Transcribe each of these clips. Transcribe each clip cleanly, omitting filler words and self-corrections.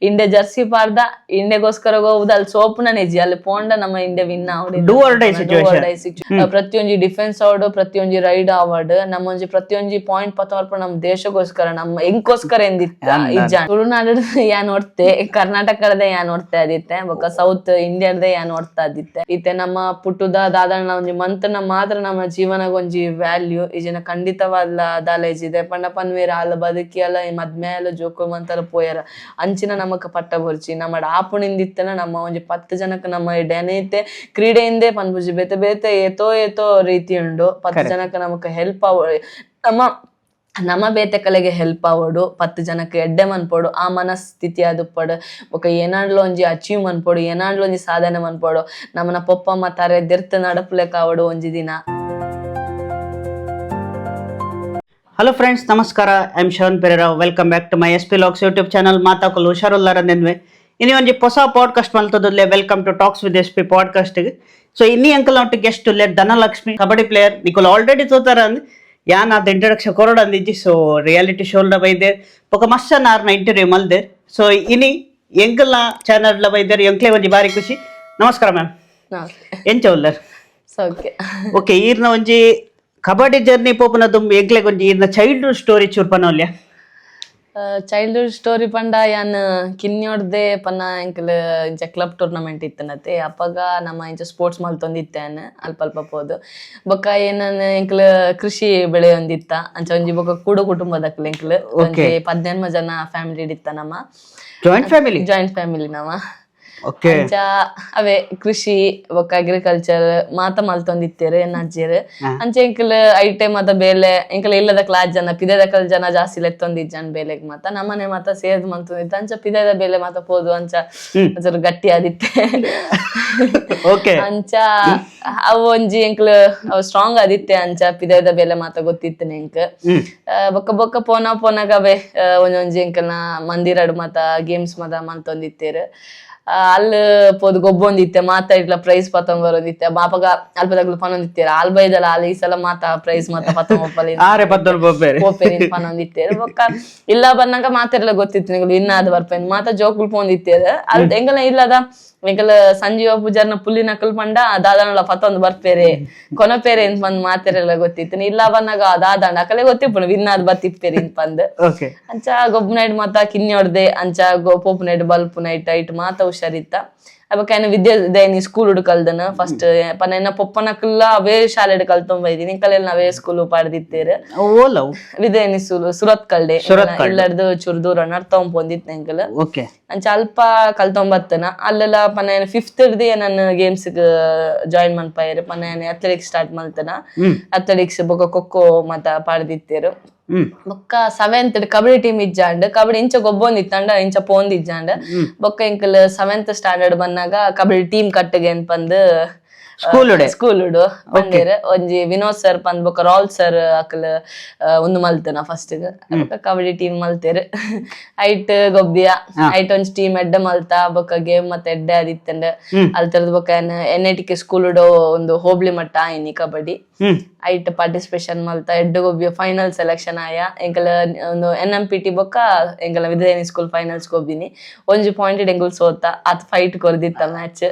India Jersey ಪಾಡ್ದ ಇಂಡಿಯಾಗೋಸ್ಕರ ಹೋಗುದು ಅಲ್ಲಿ ಸೋಪುನ ನಿಜ ಅಲ್ಲಿ ಪೋಂಡ ನಮ್ಮ ಇಂಡಿಯಾ ವಿನ್ ಪ್ರತಿಯೊಂದು ಡಿಫೆನ್ಸ್ ಆವಡ್ ಪ್ರತಿಯೊಂದು ರೈಡ್ ಆವಡ್ ನಮ್ಮೊಂಜಿ ಪ್ರತಿಯೊಂದು ಪಾಯಿಂಟ್ ಪತ್ತವರ್ಪ ನಮ್ಮ ದೇಶಗೋಸ್ಕರ ನಮ್ಮ ಎಂಕೋಸ್ಕರ ಎಂದಿತ್ತ ತುಳುನಾಡು ಯಾ ನೋಡ್ತೆ ಕರ್ನಾಟಕದ ಯಾ ನೋಡ್ತಾ ಅದಿತ್ತೆ ಬೊಕ್ಕ ಸೌತ್ ಇಂಡಿಯಾದ ಯಾ ನೋಡ್ತಾ ಅದಿತ್ತೆ ಇತ್ತೆ ನಮ್ಮ ಪುಟ್ಟುದ ದಾದನ ಒಂಜಿ ಮಂತನ ಮಾತ್ರ ನಮ್ಮ ಜೀವನಗ ಒಂಜಿ ವ್ಯಾಲ್ಯೂ ಈಜಿನ ಖಂಡಿತವಾದ ದಾಲೇಜ್ ಇದೆ ಪಂಡ ಪನ್ವೇರ ಅಲ್ಲ ಬದುಕಿ ಅಲ್ಲ ಮದ್ಮೇಲೆ ಜೋಕು ಮಂತಲ್ಲ ಪೋಯರ ಅಂಚಿನ ನಮಕ್ ಪಟ್ಟ ಬರ್ಚಿ ನಮ್ಮ ಆಪುಣಿಂದಿತ್ತನ ನಮ್ಮ ಒಂಜಿ 10 ಜನಕ್ಕೆ ನಮ್ಮ ಡೆನೈತೆ ಕ್ರೀಡೆಯಿಂದೇ ಪನ್ಪುಜಿ ಬೇತೆ ಬೇತೆ ಏತೋ ರೀತಿ ಉಂಡು 10 ಜನಕ್ಕೆ ನಮಕ್ ಹೆಲ್ಪ್ ನಮ್ಮ ಬೇತೆ ಕಲೆಗೆ ಹೆಲ್ಪ್ ಆವಡು 10 ಜನಕ್ಕೆ ಎಡ್ಡೆ ಮನ್ಪೋಡು ಆ ಮನಸ್ಥಿತಿ ಅದುಪ್ಪಡು ಬೊಕ ಏನಾಂಡ್ಲ ಒಂಜಿ ಅಚೀವ್ ಮನ್ಪೋಡು ಏನಾಂಡ್ಲ ಒಂಜಿ ಸಾಧನೆ ಮನ್ಪೋಡು ನಮ್ಮನ ಪೊಪ್ಪಮ್ಮ ತಾರೆ ದೆರ್ತ ನಡಪಲೆಕ್ ಆವಡು ಒಂಜಿ ದಿನ. ಹಲೋ ಫ್ರೆಂಡ್ಸ್, ನಮಸ್ಕಾರ. I am Shravan Pereira. Welcome back to my SP Vlogs YouTube channel. ಮಾತಾಕಲು ಹುಷಾರುಲ್ಲಾರಂದೆನ್ವೆ ಇನಿ ಒಂಜಿ ಹೊಸ ಪಾಡ್ಕಾಸ್ಟ್ ಮಲ್ತದಲ್ಲೇ welcome to talks with SP ಪಾಡ್ಕಾಸ್ಟ್ಗೆ. ಸೊ ಇನ್ನಿ ಅಂಕಲ್ ನಾಟ್ ಗೆಸ್ಟ್ ಉಲ್ಲೆ ಧನಲಕ್ಷ್ಮಿ ಕಬಡ್ಡಿ ಪ್ಲೇಯರ್ ನಿಕೋಲ್ ಆಲ್ರೆಡಿ ತೋತಾರ ಅಂದ್ ಯಾನ್ ಅದು ಇಂಟ್ರಡಕ್ಷನ್ ಕೊರೋಡ ಅಂದಿಜ್ಜಿ. ಸೊ ರಿಯಾಲಿಟಿ ಶೋಲ್ಡ ಬೈದೇರ್ ಬೊಕ ಮಸ್ಸ ನಾರ್ನ ಇಂಟರ್ವ್ಯೂ ಮಲ್ದೇರ್. ಸೊ ಇನಿ ಎಂಕಲ್ನ ಚಾನಲ್ಲ ಬೈದೇರ್ ಎಂಕ್ಲೆ ಒಂಜಿ ಬಾರಿ ಖುಷಿ. ನಮಸ್ಕಾರ ಮ್ಯಾಮ್. ಎಂಚ ಉಲ್ಲರ್? ಓಕೆ, ಈರ್ನ ಒಂಜಿ ಕಬಡ್ಡಿ ಜರ್ನಿ ಪೋಪುನದು ಎಂಕ್ಲೆಗ್ ಒಂಜಿ ಈರ್ನ ಚೈಲ್ಡ್ಹುಡ್ ಸ್ಟೋರಿ ಚೂರ್ ಪನೋಲ್ಯ. ಚೈಲ್ಡ್ಹುಡ್ ಸ್ಟೋರಿ ಪಂಡ ಯಾನ್ ಕಿನ್ಯೋಡ್ದೆ ಪನ್ನ ಎಂಕಲ್ ಇಂಚ ಕ್ಲಬ್ ಟೂರ್ನಮೆಂಟ್ ಇತ್ತನತೆ ಅಪ್ಪಗ ನಮ್ಮ ಇಂಚ ಸ್ಪೋರ್ಟ್ಸ್ ಮಲ್ತೊಂದಿತ್ತೇನೆ ಅಲ್ಪ ಪೋದು ಬೊಕ್ಕ ಏನನ್ ಎಂಕಲ್ ಕೃಷಿ ಬೆಳೆ ಒಂದಿತ್ತ ಅಂಚ ಒಂಜಿ ಬೊಕ್ಕ ಕೂಡು ಕುಟುಂಬದಕ್ಲೆ ಎಂಕಲ್ ಒಂಜಿ 18 ಜನ ಫ್ಯಾಮಿಲಿ ಇಡಿತ್ತ ನಮ್ಮ ಜಾಯಿಂಟ್ ಫ್ಯಾಮಿಲಿ ನಮ್ಮ ಅಂಚ ಅವೇ ಕೃಷಿ ಬೊಕ್ಕ ಅಗ್ರಿಕಲ್ಚರ್ ಮಾತ ಮಲ್ತೊಂದಿತ್ತೇರು ಎನ್ನಜ್ಜೇರು ಅಂಚ ಎಂಕಲ್ ಐಟೆ ಮಾತ ಬೇಲೆ ಎಂಕಲ್ ಇಲ್ಲದ ಕ್ಲಾಸ್ ಜನ ಪಿದೆದ ಜನ ಜಾಸ್ತಿ ಲೆತ್ತೊಂದಿಜ್ಜನ್ ಬೇಲೆಗ್ ಮಾತ ನಮ್ಮನೆ ಮಾತ ಸೇರ್ದ್ ಮಲ್ತೊಂದಿತ್ತ ಅಂಚ ಪಿದೆದ ಬೇಲೆ ಮಾತ ಪೋದು ಅಂಚ ಒಂಚೂರು ಗಟ್ಟಿ ಆದಿತ್ತೆ ಅಂಚ ಅವು ಒಂಜಿ ಎಂಕಲ್ ಅವು ಸ್ಟ್ರಾಂಗ್ ಆದಿತ್ತೆ ಅಂಚ ಪಿದೆದ ಬೇಲೆ ಮಾತ ಗೊತ್ತಿತ್ತನೆ ಎಂಕ್ ಬೊಕ್ಕ ಪೋನಾಗ ಅವೇ ಒಂಜೊಂಜಿ ಎಂಕಲ್ನ ಮಂದಿರಡ್ ಮಾತ ಗೇಮ್ಸ್ ಮಾತ ಮಲ್ತೊಂದಿತ್ತೇರು ಅಲ್ಲ ಪೋದು ಗೊಬ್ಬೊಂದಿತ್ತೆ ಮಾತ ಇಟ್ಲ ಪ್ರೈಸ್ ಪತ್ತೊಂದು ಬರೋದಿತ್ತೆ ಬಾಪಗ ಅಲ್ಪದಾಗ್ಲು ಪನೊಂದಿತ್ತೇರು ಆಲ್ ಬೈದಲ್ಲ ಆಲ್ ಈ ಸಲ ಮಾತ ಪ್ರೈಸ್ ಮಾತ ಪನೊಂದಿತ್ತೇರು ಬೊಕ್ಕ ಇಲ್ಲ ಬನ್ನಂಗ ಮಾತೆಲ್ಲ ಗೊತ್ತಿತ್ತು ನಿಂಗಳು ಇನ್ನಾದ ಬರ್ಪೇನ್ ಮಾತ ಜೋಕ್ಲು ಪೋಂದಿತ್ತೇರು ಅಲ್ ಎಂಗಲ ಇಲ್ಲದ ಎಂಕಲ್ ಸಂಜೀವ ಪೂಜಾರ್ನ ಪುಲ್ಲಿನ ಕಲ್ಪಂಡ ದಾದಾನಲ್ಲ ಪತ್ತೊಂದು ಬರ್ಪೇರೆ ಕೊನಪೇರೆ ಅಂತ ಬಂದ್ ಮಾತೆರೆಲ್ಲ ಗೊತ್ತಿತ್ತು ಇಲ್ಲ ಬನ್ನಾಗ ದಾದಂಡ ಅಕಲೆ ಗೊತ್ತಿಪ್ಪು ವಿನ್ನಾದ್ ಬತ್ತಿಪ್ಪೇರಿ ಅಂತ ಬಂದ್ ಅಂಚ ಗೊಬ್ಬನೈಡ್ ಮಾತ ಕಿನ್ಯೊಡ್ದೆ ಅಂಚ ಪೋಪುನೈಡ್ ಬಲ್ಪು ನೈಟ್ ಐಟ್ ಮಾತ ಹುಷಾರಿತ್ತ ಅವಾಗ ವಿದ್ಯಾದಯನಿ ಸ್ಕೂಲ್ ಹುಡುಕಲ್ದನ ಫಸ್ಟ್ ಪನ್ನ ಪೊಪ್ಪನಕಲ್ಲ ಅವೇ ಶಾಲೆ ಕಲ್ತೊಂಬೈದಿನಿ ಕಲೆಯಲ್ಲಿ ನಾವೇ ಸ್ಕೂಲ್ ಪಾಡ್ದಿತ್ತೇರು ವಿದ್ಯಾದಯನಿ ಸುರತ್ ಕಲ್ಡೆ ಇಲ್ಲಡ್ದು ಚೂರು ದೂರ ನಡ್ತೊಂಡ್ ಪೊಂದಿತ್ತು ಎಂಕಲ್ ಅಂಚ ಅಲ್ಪ ಕಲ್ತೊಂಬತ್ತನ ಅಲ್ಲೆಲ್ಲ ಪನ್ನ 5th ಹಿಡ್ದು ನಾನು ಗೇಮ್ಸ್ ಜಾಯಿನ್ ಮನ್ಪಾಯರು ಪನ್ನ ಅಥ್ಲೆಟಿಕ್ಸ್ ಸ್ಟಾರ್ಟ್ ಮಲ್ತನ ಅಥ್ಲೆಟಿಕ್ಸ್ ಬೊಕ್ಕ ಖೋಖೋ ಮತ ಪಾಡ್ದಿತ್ತೇರು ಬೊಕ್ಕ 7th ಕಬಡ್ಡಿ ಟೀಮ್ ಇಜ್ಜಾಂಡ್ ಕಬಡ್ಡಿ ಇಂಚ ಗೊಬ್ಬೊಂದಿತ್ತಂಡ ಇಂಚ ಪೋಂದಿಜ್ಜಾಂಡ್ ಬೊಕ್ಕ ಎಂಕಲ್ 7th ಸ್ಟ್ಯಾಂಡರ್ಡ್ ಬಂದಾಗ ಕಬಡ್ಡಿ ಟೀಮ್ ಕಟ್ಟಗೆ ಅಂತ ಬಂದು ಸ್ಕೂಲ್ ಬಂದೇರು ಒಂಜಿ ವಿನೋದ್ ಸರ್ ಪಂದ್ ಬೊಕ್ಕ ರಾಲ್ ಸರ್ ಅಕಲ್ ಒಂದು ಮಲ್ತನ ಫಸ್ಟ್ ಕಬಡ್ಡಿ ಟೀಮ್ ಮಲ್ತೇರು ಐಟ್ ಗೊಬ್ಬಿಯ ಐಟ್ ಒಂಜಿ ಟೀಮ್ ಎಡ್ಡೆ ಮಲ್ತ ಬೊಕ್ಕ ಗೇಮ್ ಮತ್ತೆ ಎಡ್ಡೆ ಆದಿತ್ತಂಡ್ ಅಲ್ತರದ್ ಬೊಕ್ಕ NITK ಸ್ಕೂಲ್ ಒಂದು ಹೋಬ್ಳಿ ಮಟ್ಟ ಆಯ್ನಿ ಕಬಡ್ಡಿ ಐಟ್ ಪಾರ್ಟಿಸಿಪೇಷನ್ ಮಲ್ತ ಎಡ್ಡೆ ಗೊಬ್ಬಿಯ ಫೈನಲ್ ಸೆಲೆಕ್ಷನ್ ಆಯ ಎಂಕಲ್ ಒಂದು NMPT ಬೊಕ್ಕ ಎಂಕಲ್ ವಿದ್ಯಾದಯನಿ ಸ್ಕೂಲ್ ಫೈನಲ್ಸ್ ಗೊಬ್ಬಿನಿ ಒಂಜಿ ಪಾಯಿಂಟ್ ಎಂಗುಲ್ ಸೋತ ಅತ್ ಫೈಟ್ ಕೊರ್ದಿತ್ತ ಮ್ಯಾಚ್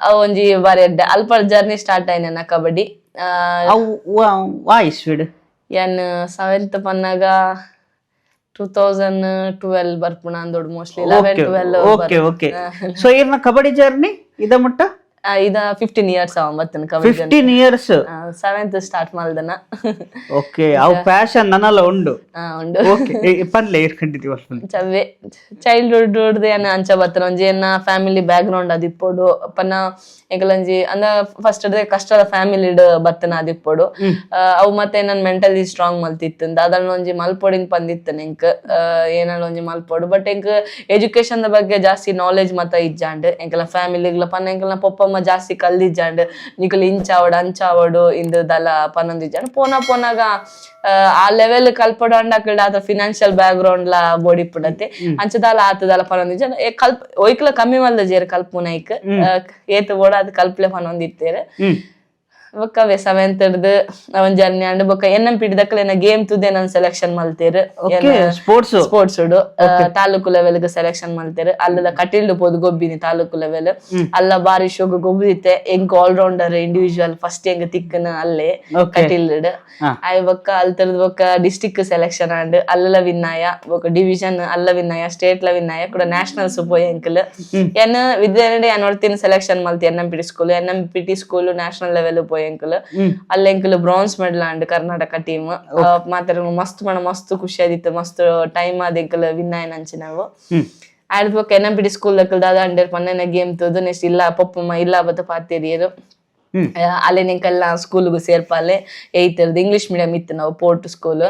ಅವ್ ಒಂಜಿ ಬಾರಿ ಎಡ್ಡೆ ಅಲ್ಪ ಜರ್ನಿ ಸ್ಟಾರ್ಟ್ ಆಯ್ನ ಕಬಡ್ಡಿ ಏನ್ 7th ಪನ್ನಾಗ 2012 ಬರ್ಪುಣ ಅಂದೋಡು ಮೋಸ್ಟ್ಲಿ 11-12 ಸೊ ಇರ್ನ ಕಬಡ್ಡಿ ಜರ್ನಿ ಇದ ಮುಟ್ಟ ಇದ 15 years ಅವತ್ತನ ಕಬಡ್ಡಿ 15 years 7th ಸ್ಟಾರ್ಟ್ ಮಲ್ದನ ಓಕೆ ಅವು ಪ್ಯಾಷನ್ ನನ್ನಲ್ಲ ಉಂಡು ಓಕೆ ಪನ್ಲೆ ಇರ್ಕೊಂಡಿದ್ದೀವಿ ಚವ್ವೆ ಚೈಲ್ಡ್ಹುಡ್ ಏನ ಅಂಚ ಬತ್ತನ ಒಂಜಿ ಏನ ಫ್ಯಾಮಿಲಿ ಬ್ಯಾಕ್ ಗ್ರೌಂಡ್ ಅದಿಪ್ಪೋಡು ಪನ್ನ ಎಂಕಲಂಜಿ ಅಂದ ಫಸ್ಟ್ ಕಷ್ಟದ ಫ್ಯಾಮಿಲಿ ಬತ್ತನ ಅದಿಪ್ಪೋಡು ಅವು ಮತ್ತೆ ನನ್ ಮೆಂಟಲಿ ಸ್ಟ್ರಾಂಗ್ ಮಲ್ತಿತ್ತು ಅದನ್ನ ಒಂಜಿ ಮಲ್ಪೊಡಿನ್ ಪಂದಿತ್ತು ಎಂಕ್ ಏನಲ್ಲ ಒಂಜಿ ಮಲ್ಪೊಡು ಬಟ್ ಎಂಕ್ ಎಜುಕೇಶನ್ ಬಗ್ಗೆ ಜಾಸ್ತಿ ನಾಲೆಜ್ ಮತ ಇಜ್ಜಾಂಡ್ ಎಂಕಲ ಫ್ಯಾಮಿಲಿಗ್ಲ ಪನ್ನ ಎಂಕಲ್ನ ಪೊಪ್ಪ ಜಾಸ್ತಿ ಕಲ್ದಿಜ್ಜಾಂಡ್ ನಿಕಲ್ ಇಂಚಾವಡು ಅಂಚಾವಡು ಇಂದಲ್ಲ ಪನ್ನೊಂದಿಜ್ಜಾಂಡ್ ಪೋನಾಗ ಆ ಲೆವೆಲ್ ಕಲ್ಪಡಾಂಡ ಆತ ಫಿನಾನ್ಷಿಯಲ್ ಬ್ಯಾಕ್ ಗ್ರೌಂಡ್ ಲ ಬೋಡಿ ಪುಡತೆ ಅಂಚದಾಲ ಆತದಾಲ ಪನ್ನೊಂದಿಜ್ಜಾಂಡ್ ಒಯ್ಕಲ ಕಮ್ಮಿ ಮಲ್ದ ಜೇರ್ ಕಲ್ಪುನೈಕ್ ಏತ್ ಬೋಡ ಅದು ಕಲ್ಪಲೆ ಪನ್ನೊಂದಿತ್ತೇರೆ ಬೊಕ್ಕ ಅವೆ 7th ಹಿಡ್ದು ಅವನ್ ಜರ್ನಿ ಅಂಡ್ ಬೊಕ್ಕ NMPT ದಕ್ಕಲೆನ ಗೇಮ್ ತುದೆ ನನ್ ಸೆಲೆಕ್ಷನ್ ಮಲ್ತೇರು ಸ್ಪೋರ್ಟ್ಸ್ ತಾಲೂಕು ಲೆವೆಲ್ ಸೆಲೆಕ್ಷನ್ ಮಲ್ತೇರು ಅಲ್ಲದ ಕಟೀಲ್ಡ್ ಪೋದು ಗೊಬ್ಬಿನಿ ತಾಲೂಕು ಲೆವೆಲ್ ಅಲ್ಲ ಬಾರಿ ಶೋಗ ಗೊಬ್ಬಿತ್ತೆ ಎಂಕ್ ಆಲ್ರೌಂಡರ್ ಇಂಡಿವಿಜುವಲ್ ಫಸ್ಟ್ ಎಂಗ್ ತಿಕ್ಕನ ಅಲ್ಲೇ ಕಟೀಲ್ಡ್ ಆಯ್ ಬೊಕ್ಕ ಅಲ್ತರದ್ ಬೊಕ್ಕ ಡಿಸ್ಟಿಕ್ ಸೆಲೆಕ್ಷನ್ ಅಂಡ್ ಅಲ್ಲ ವಿನ್ನಾಯ ಬೊಕ್ಕ ಡಿವಿಷನ್ ಅಲ್ಲ ವಿನ್ನಾಯ ಸ್ಟೇಟ್ ಲ ವಿನ್ನಾಯ ಕೂಡ ನ್ಯಾಷನಲ್ಸ್ ಪೋಯ್ ಎಂಕಲ್ ಎನ್ ವಿದ್ಯಾರ್ಥಿ ನೋಡ್ತೀನಿ ಸೆಲೆಕ್ಷನ್ ಮಲ್ತಿ NMPT ಸ್ಕೂಲ್ ನ್ಯಾಷನಲ್ ಲೆವೆಲ್ ಪೋಯ್ ಎಂಕಲ್ ಅಲ್ಲ ಎಂಕಲ್ bronze medal and Karnataka team ಮಾತ್ರ ಮಸ್ತ್ ಖುಷಿ ಆದಿತ್ತು ಮಸ್ತ್ ಟೈಮ್ ಆದ ಎಂಕಲ್ ವಿನ್ನಾಯ ನಂಚಿ ನಾವು ಆಡ್ ಬೊಕ್ಕ NMPT ಸ್ಕೂಲ್ ದಕ್ಕಲ್ ದಾದ ಅಂಡರ್ ಪನ್ನೆನ ಗೇಮ್ ತೋದು ನೆಕ್ಸ್ಟ್ ಇಲ್ಲ ಪೊಪ್ಪಮ್ಮ ಇಲ್ಲ ಬತ್ತ ಪಾತೇರಿಯರು ಅಲ್ಲೇ ನಿಂಕಲ್ಲ ಸ್ಕೂಲ್ಗೂ ಸೇರ್ಪಾಲೆ 8th ಇಂಗ್ಲಿಷ್ ಮೀಡಿಯಂ ಇತ್ತು ನಾವು ಪೋರ್ಟ್ ಸ್ಕೂಲ್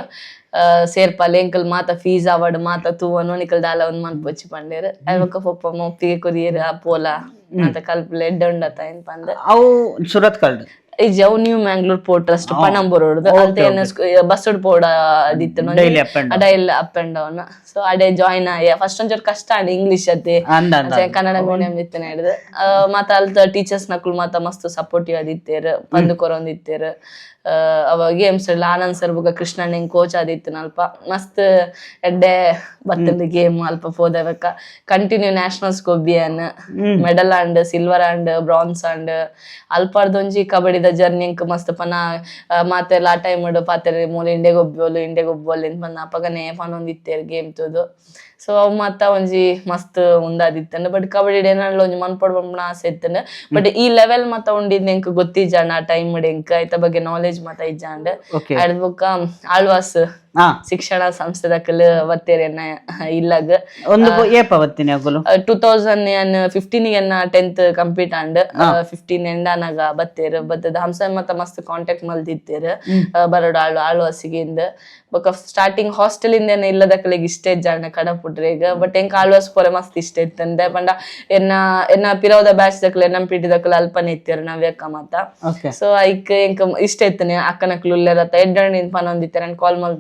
ಸೇರ್ಪಾಲೆ ಎಂಕಲ್ ಮಾತ ಫೀಸ್ ಅವಾರ್ಡ್ ಮಾತ ತೂವನು ನಿಕಲ್ ದಾಲ ಒಂದ್ ಮನ್ಪು వచ్చి ಪಂಡೇರು ಅವಕ್ಕ ಪೊಪ್ಪಮ್ಮ ಒಪ್ಪಿಗೆ ಕೊರಿಯರ್ ಅಪೋಲ ಮಾತ ಕಲ್ಪಲೆ ಎಡ್ಡ ಉಂಡತ ಏನ್ ಪಂದ ಅವು ಸುರತ್ ಕಲ್ಡ್ ಈ ಜವ್ new Mangalore port trust Panambur ಹೊಡ್ದು ಅಲ್ತೆ ಬಸ್ ಪೋಡ ದಿತ್ತು daily up and down so ಅಡೆ ಜಾಯಿನ್ ಆಯ ಫಸ್ಟ್ ಒಂಚೂರು ಕಷ್ಟ ಆಡಿ ಇಂಗ್ಲಿಷ್ ಅತ್ತೆ ಕನ್ನಡ ಮೀಡಿಯಂ ಇತ್ತೇನೆ ಹಿಡಿದು ಮಾತ ಅಲ್ತ ಟೀಚರ್ಸ್ ನಕುಲ್ ಮಾತ ಮಸ್ತ್ ಸಪೋರ್ಟಿವ್ ಆದಿತ್ತೇರು ಪಂದು ಕೊರೊಂದಿತ್ತೇರು ಅವ ಗೇಮ್ಸ್ ಆನಂದ್ ಸರ್ ಬುಗ ಕೃಷ್ಣಣ್ಣ ಕೋಚ್ ಆದಿತ್ತು ಅಲ್ಪ ಮಸ್ತ್ ಎಡ್ಡೆ ಬತ್ತಂದು ಗೇಮ್ ಅಲ್ಪ ಪೋದವಕ್ಕ ಕಂಟಿನ್ಯೂ ನ್ಯಾಷನಲ್ಸ್ ಗೊಬ್ಬಿಯನ್ medal and silver and bronze and ಅಲ್ಪಾರ್ದೊಂಜಿ ಕಬಡ್ಡಿದ ಜರ್ನಿ ಎಂಕ್ ಮಸ್ತ್ ಪನ ಮಾತೆ ಲಾ ಟೈಮ್ ಪಾತೆರೆ ಮೂಲ ಇಂಡಿಯಾ ಗೊಬ್ಬೋಲು ಅಂತ ಬಂದ ಅಪಗನೆ ಪನೊಂದಿತ್ತೇರು ಗೇಮ್ ತೋದು ಸೊ ಅವ್ ಮಾತ ಒಂಜಿ ಮಸ್ತ್ ಉಂದಾದಿತ್ತಂಡ ಬಟ್ ಕಬಡ್ಡಿ ಏನಾಡ್ಲ ಒಂಜಿ ಮನ್ಪಡ್ ಬಂಪುನ ಆಸೆ ಇತ್ತಂಡ ಬಟ್ ಈ ಲೆವೆಲ್ ಮಾತ ಉಂಡಿದ್ ಎಂಕ್ ಗೊತ್ತಿಜ್ಜಾಂಡ ಆ ಟೈಮ್ ಎಂಕ್ ಐತ ಬಗ್ಗೆ ನಾಲೆಜ್ ಮಾತ ಇಜ್ಜಾಂಡ್ ಅಡ್ ಬುಕ್ಕ ಆಳ್ವಾಸ್ ಶಿಕ್ಷಣ ಸಂಸ್ಥೆ ದಕ್ಕಲ್ ಬತ್ತೇರೆನ್ನ ಇಲ್ಲಾಗ ಒಂದು ಏಪ ಬತ್ತಿನಿ ಅಗುಲು 2015 10th ಕಂಪ್ಲೀಟ್ ಅಂಡ್ 15 ಎಂಡಾನಾಗ ಬತ್ತೇರು ಬತ್ತದ ಹಂಸ ಮತ್ತ ಮಸ್ತ್ ಕಾಂಟ್ಯಾಕ್ಟ್ ಮಲ್ದಿತ್ತೇರು ಬರೋಡು ಆಳ್ವಾಸಿಗಿಂದ ಬೊಕ ಸ್ಟಾರ್ಟಿಂಗ್ ಹಾಸ್ಟೆಲ್ ಇಂದ ಇಲ್ಲದಕ್ಕಲಿಗೆ ಇಷ್ಟ ಇಜ್ಜಾಂಡ ಕಡಪುಟ್ರೆ ಈಗ ಬಟ್ ಎಂಕ್ ಆಳ್ವಾಸ್ ಪೊರೆ ಮಸ್ತ್ ಇಷ್ಟ ಇತ್ತಂದೆ ಪಂಡ ಎನ್ನ ಪಿರೋದ ಬ್ಯಾಚ್ ದಕ್ಕಲ NMPT ದಕ್ಕಲ ಅಲ್ಪನೆ ಇತ್ತೇರು ನವ್ಯಕ್ಕ ಮಾತ ಸೊ ಐಕ್ ಎಂಕ್ ಇಷ್ಟ ಇತ್ತನೆ ಅಕ್ಕನಕ್ಲು ಉಲ್ಲೆರತ್ತ ಎಡ್ಡಣ್ಣ ಪನೊಂದಿತ್ತೇರ ಕಾಲ್ ಮಲ್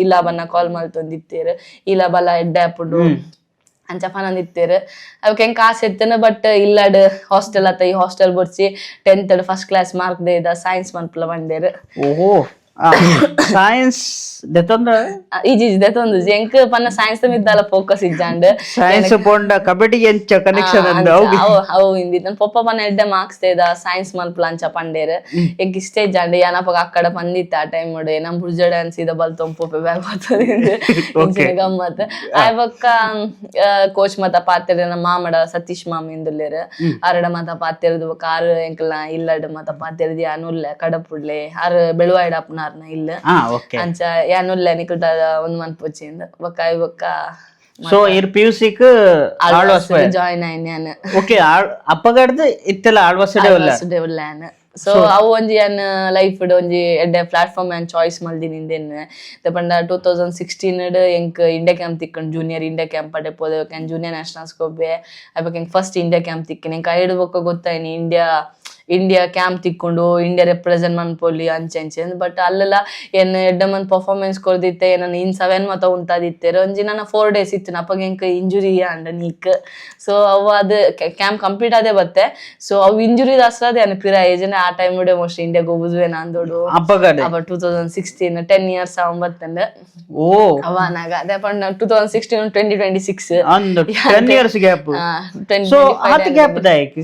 ಇಲ್ಲ ಬನ್ನ ಕಾಲ್ ಮಲ್ತೊಂದಿತ್ತೇರು ಇಲ್ಲ ಬಲ ಎಡ್ಡೆ ಅಪ್ಪುಡು ಅಂಚ ಪನಂದಿತ್ತೇರು ಅವಕ್ಕೆ ಹೆಂಗ್ ಆಸೆ ಇತ್ತೇನೆ ಬಟ್ ಇಲ್ಲಡ್ ಹಾಸ್ಟೆಲ್ ಆತ ಈ ಹಾಸ್ಟೆಲ್ ಬರ್ಸಿ 10th ಫಸ್ಟ್ ಕ್ಲಾಸ್ ಮಾರ್ಕ್ ದೇದ ಸೈನ್ಸ್ ಮನ್ಪುಲ ಬಂಡೇರು ಓಹೋ ಸೈನ್ಸ್ ದೆತೊಂದ ಈಜಿ ದೆತೊಂದು ಎಂಕ್ ಪನ್ನ ಸೈನ್ಸ್ ಮಿದ್ದಲ ಫೋಕಸ್ ಇಜ್ಜಾಂಡ್ ಸೈನ್ಸ್ ಪೋಂಡ ಕಬಡ್ಡಿ ಎಂಚ ಕನೆಕ್ಷನ್ ಅಂದ ಅವು ಹಿಂದಿ ನನ್ ಪೊಪ್ಪ ಪನ್ನ ಎಡ್ಡೆ ಮಾರ್ಕ್ಸ್ ದೇದ ಸೈನ್ಸ್ ಮನ್ಪುಲ ಅಂಚ ಪಂಡೇರು ಎಂಕ್ ಇಷ್ಟ ಇಜ್ಜಾಂಡ್ ಯಾನಪ್ಪ ಅಕ್ಕಡ ಪಂದಿತ್ತ ಆ ಟೈಮ್ ನೋಡಿ ನಮ್ ಬುರ್ಜಡೆ ಅನ್ಸಿದ ಬಲ್ ತೊಂಪೊಪ್ಪೆ ಬ್ಯಾಗ್ ಬರ್ತದೆ ಗಮ್ಮತ್ ಆಯ್ಬಕ್ಕ ಕೋಚ್ ಮತ ಪಾತೆರೆ ನಮ್ಮ ಮಾಮಡ ಸತೀಶ್ ಮಾಮ ಇಂದುಲ್ಲೇರು ಆರಡ ಮತ ಪಾತೆರದು ಕಾರ್ ಎಂಕಲ್ನ ಇಲ್ಲಡ್ ಮತ ಪಾತೆರದಿ ಅನುಲ್ಲೆ ಕಡಪುಡ್ಲೆ ಆರ್ ಬೆಳುವಾಯ್ಡ ಅಪ್ಪನ ಇಲ್ಲ ಅಂಚ ಯಾನುಲ್ಲ ನಿಕುಟ ಒಂದ್ ಮನ್ತ್ ಪೊಚ್ಚಿಂದ ಬೊಕ್ಕ ಬೊಕ್ಕ ಸೊ ಇರ್ PUC ಜಾಯಿನ್ ಆಯ್ನ ಓಕೆ ಅಪ್ಪಗಡ್ದು ಇತ್ತೆಲ್ಲ ಆಳ್ವಾಸಡೆ ಉಲ್ಲಾನ ಸೊ ಅವು ಒಂಜಿ ಅನ್ ಲೈಫ್ ಒಂಜಿ ಎಡ್ಡೆ ಪ್ಲಾಟ್ಫಾರ್ಮ್ ಅನ್ ಚಾಯ್ಸ್ ಮಲ್ದಿನಿಂದೆನ್ ಪಂಡ 2016 ಎಂಕ್ ಇಂಡಿಯಾ ಕ್ಯಾಂಪ್ ತಿಕ್ಕಂಡ್ ಜೂನಿಯರ್ ಇಂಡಿಯಾ ಕ್ಯಾಂಪ್ ಅಡೆ ಪೋದೆ ಜೂನಿಯರ್ ನ್ಯಾಷನಲ್ಸ್ ಗೊಬ್ಬೆ ಅವಾಗ ಎಂಕ್ ಫಸ್ಟ್ ಇಂಡಿಯಾ ಕ್ಯಾಂಪ್ ತಿಕ್ಕನೆ ಎಂಕ್ ಐಡು ಬೊಕ್ಕ ಗೊತ್ತಾಯ್ನಿ ಇಂಡಿಯಾ ಕ್ಯಾಂಪ್ ತಿಕ್ಕೊಂಡು ಇಂಡಿಯಾ ರೆಪ್ರೆಸೆಂಟ್ ಮನ್ಪೊಲಿ ಅಂಚೆ ಬಟ್ ಅಲ್ಲೆಲ್ಲ ಏನ್ ಎಡ್ಡ ಮಂತ್ ಪರ್ಫಾರ್ಮೆನ್ಸ್ ಕೊಡ್ದಿತ್ತೆ ನಾನು ಇನ್ 7 ಮತ ಉಂಟಾದಿತ್ತೇರು ಒಂಜಿ ನನ್ನ 4 days ಇತ್ತು ಅಪ್ಪಗ ಎಂಕ್ ಇಂಜುರಿ ಅಂಡ್ ನೀಕ್ ಸೊ ಅವು ಅದು ಕ್ಯಾಂಪ್ ಕಂಪ್ಲೀಟ್ ಆದೇ ಬತ್ತೆ ಸೊ ಅವು ಇಂಜುರಿ ದಾಸ್ರದೆ ಅನ್ ಪಿರ ಏಜನೆ ಆ ಟೈಮ್ ಉಡೆ ಮೋಸ್ಟ್ ಇಂಡಿಯಾ ಹೋಗುದುವೆ ನಂದೋಡು ಅವ 2016 10 years ಬತ್ತಂಡ ಓ ಅವನಾಗ ಅದೇ ಪಂಡ 2016 2026 10 years ಗ್ಯಾಪ್ ಸೊ ಹತ್ ಗ್ಯಾಪ್ ದೈಕ್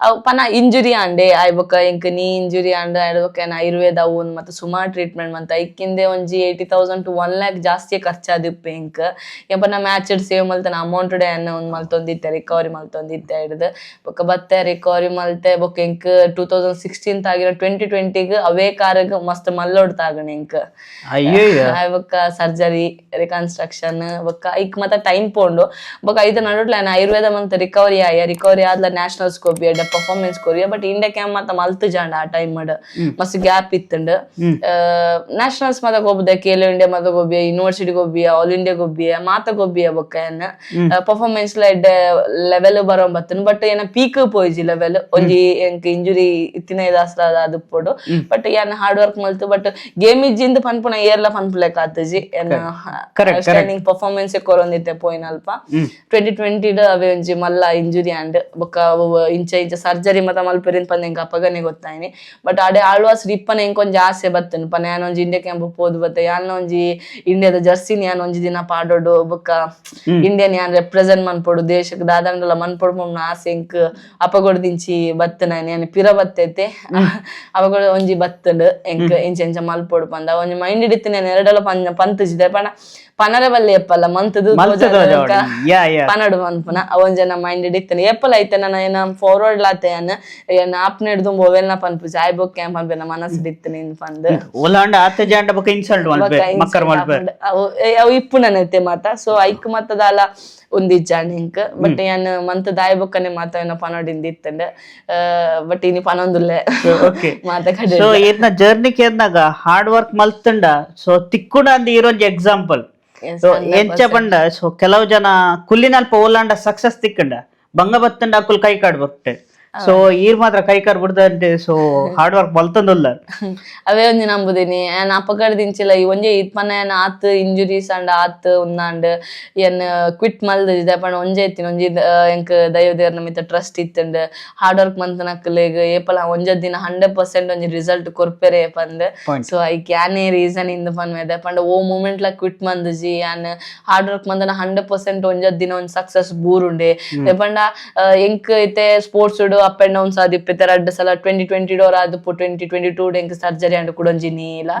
ಅವ್ ಪನ ಇಂಜುರಿ ಅಂಡೆ ಆಯ್ಬಕ ಎಂಕ್ ನೀ ಇಂಜುರಿ ಅಂಡ ಆಯ್ಬಕ ಆಯುರ್ವೇದ ಅವನ್ ಮತ್ತೆ ಸುಮಾರು ಟ್ರೀಟ್ಮೆಂಟ್ ಮಂತ ಐಕ್ಕಿಂದೆ ಒಂಜಿ 80,000 to 1 lakh ಜಾಸ್ತಿ ಖರ್ಚಾದಿಪ್ಪೆ ಎಂಕ್ ಎಂಪನ ಮ್ಯಾಚ್ ಸೇವ್ ಮಲ್ತನ ಅಮೌಂಟ್ ಡೆ ಅನ್ನ ಒಂದ್ ಮಲ್ತೊಂದಿತ್ತೆ ರಿಕವರಿ ಮಲ್ತೊಂದಿತ್ತೆ ಹಿಡ್ದು ಬೊಕ್ಕ ಬತ್ತೆ ರಿಕವರಿ ಮಲ್ತೆ ಬೊಕ್ಕ ಎಂಕ್ 2016 ಆಗಿರೋ 2020 ಅವೇ ಕಾರಗ್ ಮಸ್ತ್ ಮಲ್ಲೊಡ್ತಾಗಣ ಎಂಕ್ ಬೊಕ್ಕ ಸರ್ಜರಿ ರಿಕನ್ಸ್ಟ್ರಕ್ಷನ್ ಬೊಕ್ಕ ಐಕ್ ಮತ್ತ ಟೈಮ್ ಪೋಂಡು ಬೊಕ್ಕ ಐದು ನಡುಟ್ಲ ಆಯುರ್ವೇದ ಮಂತ್ ರಿಕವರಿ ಆದ್ಲ ನ್ಯಾಷನಲ್ಸ್ ಕೊಬ್ಬಿ ಎಡ್ಡೆ performance Korea but India camp ಮತ್ತ ಮಲ್ತು ಜಾಂಡ ಆ ಟೈಮ್ ಮಸ್ತ್ ಗ್ಯಾಪ್ ಇತ್ತಂಡ್ ನ್ಯಾಷನಲ್ಸ್ ಮತ ಗೊಬ್ಬದೆ ಖೇಲೋ ಇಂಡಿಯಾ ಮತ ಗೊಬ್ಬಿಯ ಯೂನಿವರ್ಸಿಟಿ ಗೊಬ್ಬಿಯ ಆಲ್ ಇಂಡಿಯಾ ಗೊಬ್ಬಿಯ ಮಾತ ಗೊಬ್ಬಿಯ ಬೊಕ್ಕ ಏನ ಪರ್ಫಾರ್ಮೆನ್ಸ್ ಎಡ್ಡೆ ಲೆವೆಲ್ ಬರೋ ಬತ್ತನ್ ಬಟ್ ಏನ ಪೀಕ್ ಪೋಯ್ಜಿ ಲೆವೆಲ್ ಒಂಜಿ ಎಂಕ್ ಇಂಜುರಿ ಇತ್ತಿನ ಇದಾಸ್ರ ಅದು ಪೋಡು ಬಟ್ ಏನ್ ಹಾರ್ಡ್ ವರ್ಕ್ ಮಲ್ತು ಬಟ್ ಗೇಮ್ ಇಜ್ಜಿಂದ ಪನ್ಪುನ ಏರ್ಲ ಪನ್ಪುಲೆಕ್ ಆತಜಿ ಏನ ಸ್ಟ್ಯಾಂಡಿಂಗ್ ಪರ್ಫಾರ್ಮೆನ್ಸ್ ಕೊರೊಂದಿತ್ತೆ ಪೋಯಿನ ಅಲ್ಪ 2020 ಅವೇ ಒಂಜಿ ಮಲ್ಲ ಇಂಜುರಿ ಅಂಡ್ ಬೊಕ್ಕ ಇಂಚ ಸರ್ಜರಿ ಮತ ಮಲ್ಪೆರಿನ್ ಪಂದೆ ಎಂಕ್ ಅಪಗನೆ ಗೊತ್ತಾಯಿನಿ ಬಟ್ ಆಡೆ ಆಳ್ವಾಸ್ ಇಪ್ಪನ ಎಂಕ್ ಒಂಜಿ ಆಸೆ ಬತ್ತನು ಪನ ಯಾನ್ ಒಂಜಿ ಇಂಡಿಯಾ ಕ್ಯಾಂಪ್ ಪೋದು ಬತ್ತೆ ಯಾನ್ ಒಂಜಿ ಇಂಡಿಯಾದ ಜರ್ಸಿನಿ ಯಾನ್ ಒಂಜಿ ದಿನ ಪಾಡೋಡು ಬೊಕ್ಕ ಇಂಡಿಯನ್ ಯಾನ್ ರೆಪ್ರೆಸೆಂಟ್ ಮನ್ಪೊಡು ದೇಶಕ್ಕೆ ದಾದಂಡಲ ಮನ್ಪೊಡು ಮಮ್ಮ ಆಸೆ ಎಂಕ್ ಅಪಗೊಡ್ದಿಂಚಿ ಬತ್ತನ ಯಾನ್ ಪಿರ ಬತ್ತೈತೆ ಅಪಗೊಡ ಒಂಜಿ ಬತ್ತಡ್ ಎಂಕ್ ಎಂಚ ಮಲ್ಪೊಡು ಪಂದ ಒಂಜಿ ಮೈಂಡ್ ಹಿಡಿತೀನಿ ಎರಡಲ ಪಂತಜಿದೆ ಪಣ ಪನರ ಬಲ್ಲಿ ಎಪ್ಪಲ್ಲ ಮಂತದು ಪನಡು ಮನ್ಪುನ ಅವೊಂಜನ ಮೈಂಡ್ ಹಿಡಿತೀನಿ ಎಪ್ಪಲ ಐತೆ ನನ್ನ ಏನ ಫಾರ್ವರ್ಡ್ ಲಾತೆ ಏನ ಆಪ್ನ ಹಿಡ್ದು ಮೊಬೈಲ್ನ ಪನ್ಪು ಜಾಯ್ ಬೊಕ್ ಕ್ಯಾಂಪ್ ಪನ್ಪೆನ ಮನಸ್ಸು ಹಿಡಿತೀನಿ ಪಂದ್ ಅವು ಇಪ್ಪು ನನ್ನೈತೆ ಮಾತ ಸೊ ಐಕ್ ಮತ್ತದಾಲ ಒಂದಿಜ್ಜಾಂಡ್ ಇಂಕ್ ಬಟ್ ಯಾನ್ ಮಂತ್ ದಾಯ್ ಬೊಕ್ಕನೆ ಮಾತ ಏನೋ ಪನೋಡಿಂದ ಇತ್ತಂಡೆ ಬಟ್ ಇನಿ ಪನೊಂದುಲ್ಲೆ ಮಾತ ಕಡೆ ಸೊ ಇರ್ನ ಜರ್ನಿ ಕೇರ್ನಾಗ ಹಾರ್ಡ್ ವರ್ಕ್ ಮಲ್ತಂಡ ಸೊ ತಿಕ್ಕುಡ ಅಂದ್ ಇರೋಂಜಿ ಎಕ್ಸಾಂಪಲ್ ಸೊ ಎಂಚ ಪಂಡ ಸೊ ಕೆಲವು ಜನ ಕುಲ್ಲಿನಲ್ಪ ಓಲಾಂಡ ಸಕ್ಸಸ್ ತಿಕ್ಕಂಡ ಬಂಗ ಬತ್ತಂಡ ಅಕ್ಕುಲ್ ಕೈ ಕಾಡ್ ಬರ್ತೆ ಸೊ ಈರ್ ಮಾತ್ರ ಕೈ ಕಾರ್ ಬಿಡ್ದಂತೆ ಸೊ ಹಾರ್ಡ್ ವರ್ಕ್ ಮಲ್ತಂದುಲ್ಲ ಅವೇ ಒಂಜಿ ನಂಬುದಿನಿ ಏನ್ ಅಪಕಡದಿಂಚಿಲ್ಲ ಈ ಒಂಜೆ ಇತ್ಪನ ಏನ್ ಆತ್ ಇಂಜುರೀಸ್ ಅಂಡ್ ಆತ್ ಉಂದಾಂಡ್ ಏನ್ ಕ್ವಿಟ್ ಮಲ್ದಿದೆ ಪಂಡ ಒಂಜೆ ಇತ್ತಿನ ಒಂಜಿ ಎಂಕ್ ದೈವದೇವ್ರ ನಮಿತ ಟ್ರಸ್ಟ್ ಇತ್ತಂಡ್ ಹಾರ್ಡ್ ವರ್ಕ್ ಮಂತನಕ್ಲೆಗ್ ಏಪಲ ಒಂಜ ದಿನ 100% ಒಂಜಿ ರಿಸಲ್ಟ್ ಕೊರ್ಪೆರೆ ಪಂದ್ ಸೊ ಐ ಕ್ಯಾನೇ ರೀಸನ್ ಇಂದ ಪನ್ಮೆದೆ ಪಂಡ ಓ ಮೂಮೆಂಟ್ ಲ ಕ್ವಿಟ್ ಮಂದಜಿ ಏನ್ ಹಾರ್ಡ್ ವರ್ಕ್ ಮಂದನ 100% ಒಂಜ ದಿನ ಒಂದ್ ಸಕ್ಸಸ್ ಬೂರುಂಡೆ ಪಂಡ ಎಂಕ್ ಐತೆ ಸ್ಪೋರ್ಟ್ಸ್ ಅಪ್ ಅಂಡ್ ಡೌನ್ಸ್ ಆದಿಪ್ಪೆ ರಡ್ಡ್ ಸಲ 2020 ಡೋರ್ ಆದಿಪ್ಪು 2022 ಎಂಕ್ ಸರ್ಜರಿ ಅಂಡ್ ಕುಡೊಂಜಿನಿ ಇಲ್ಲ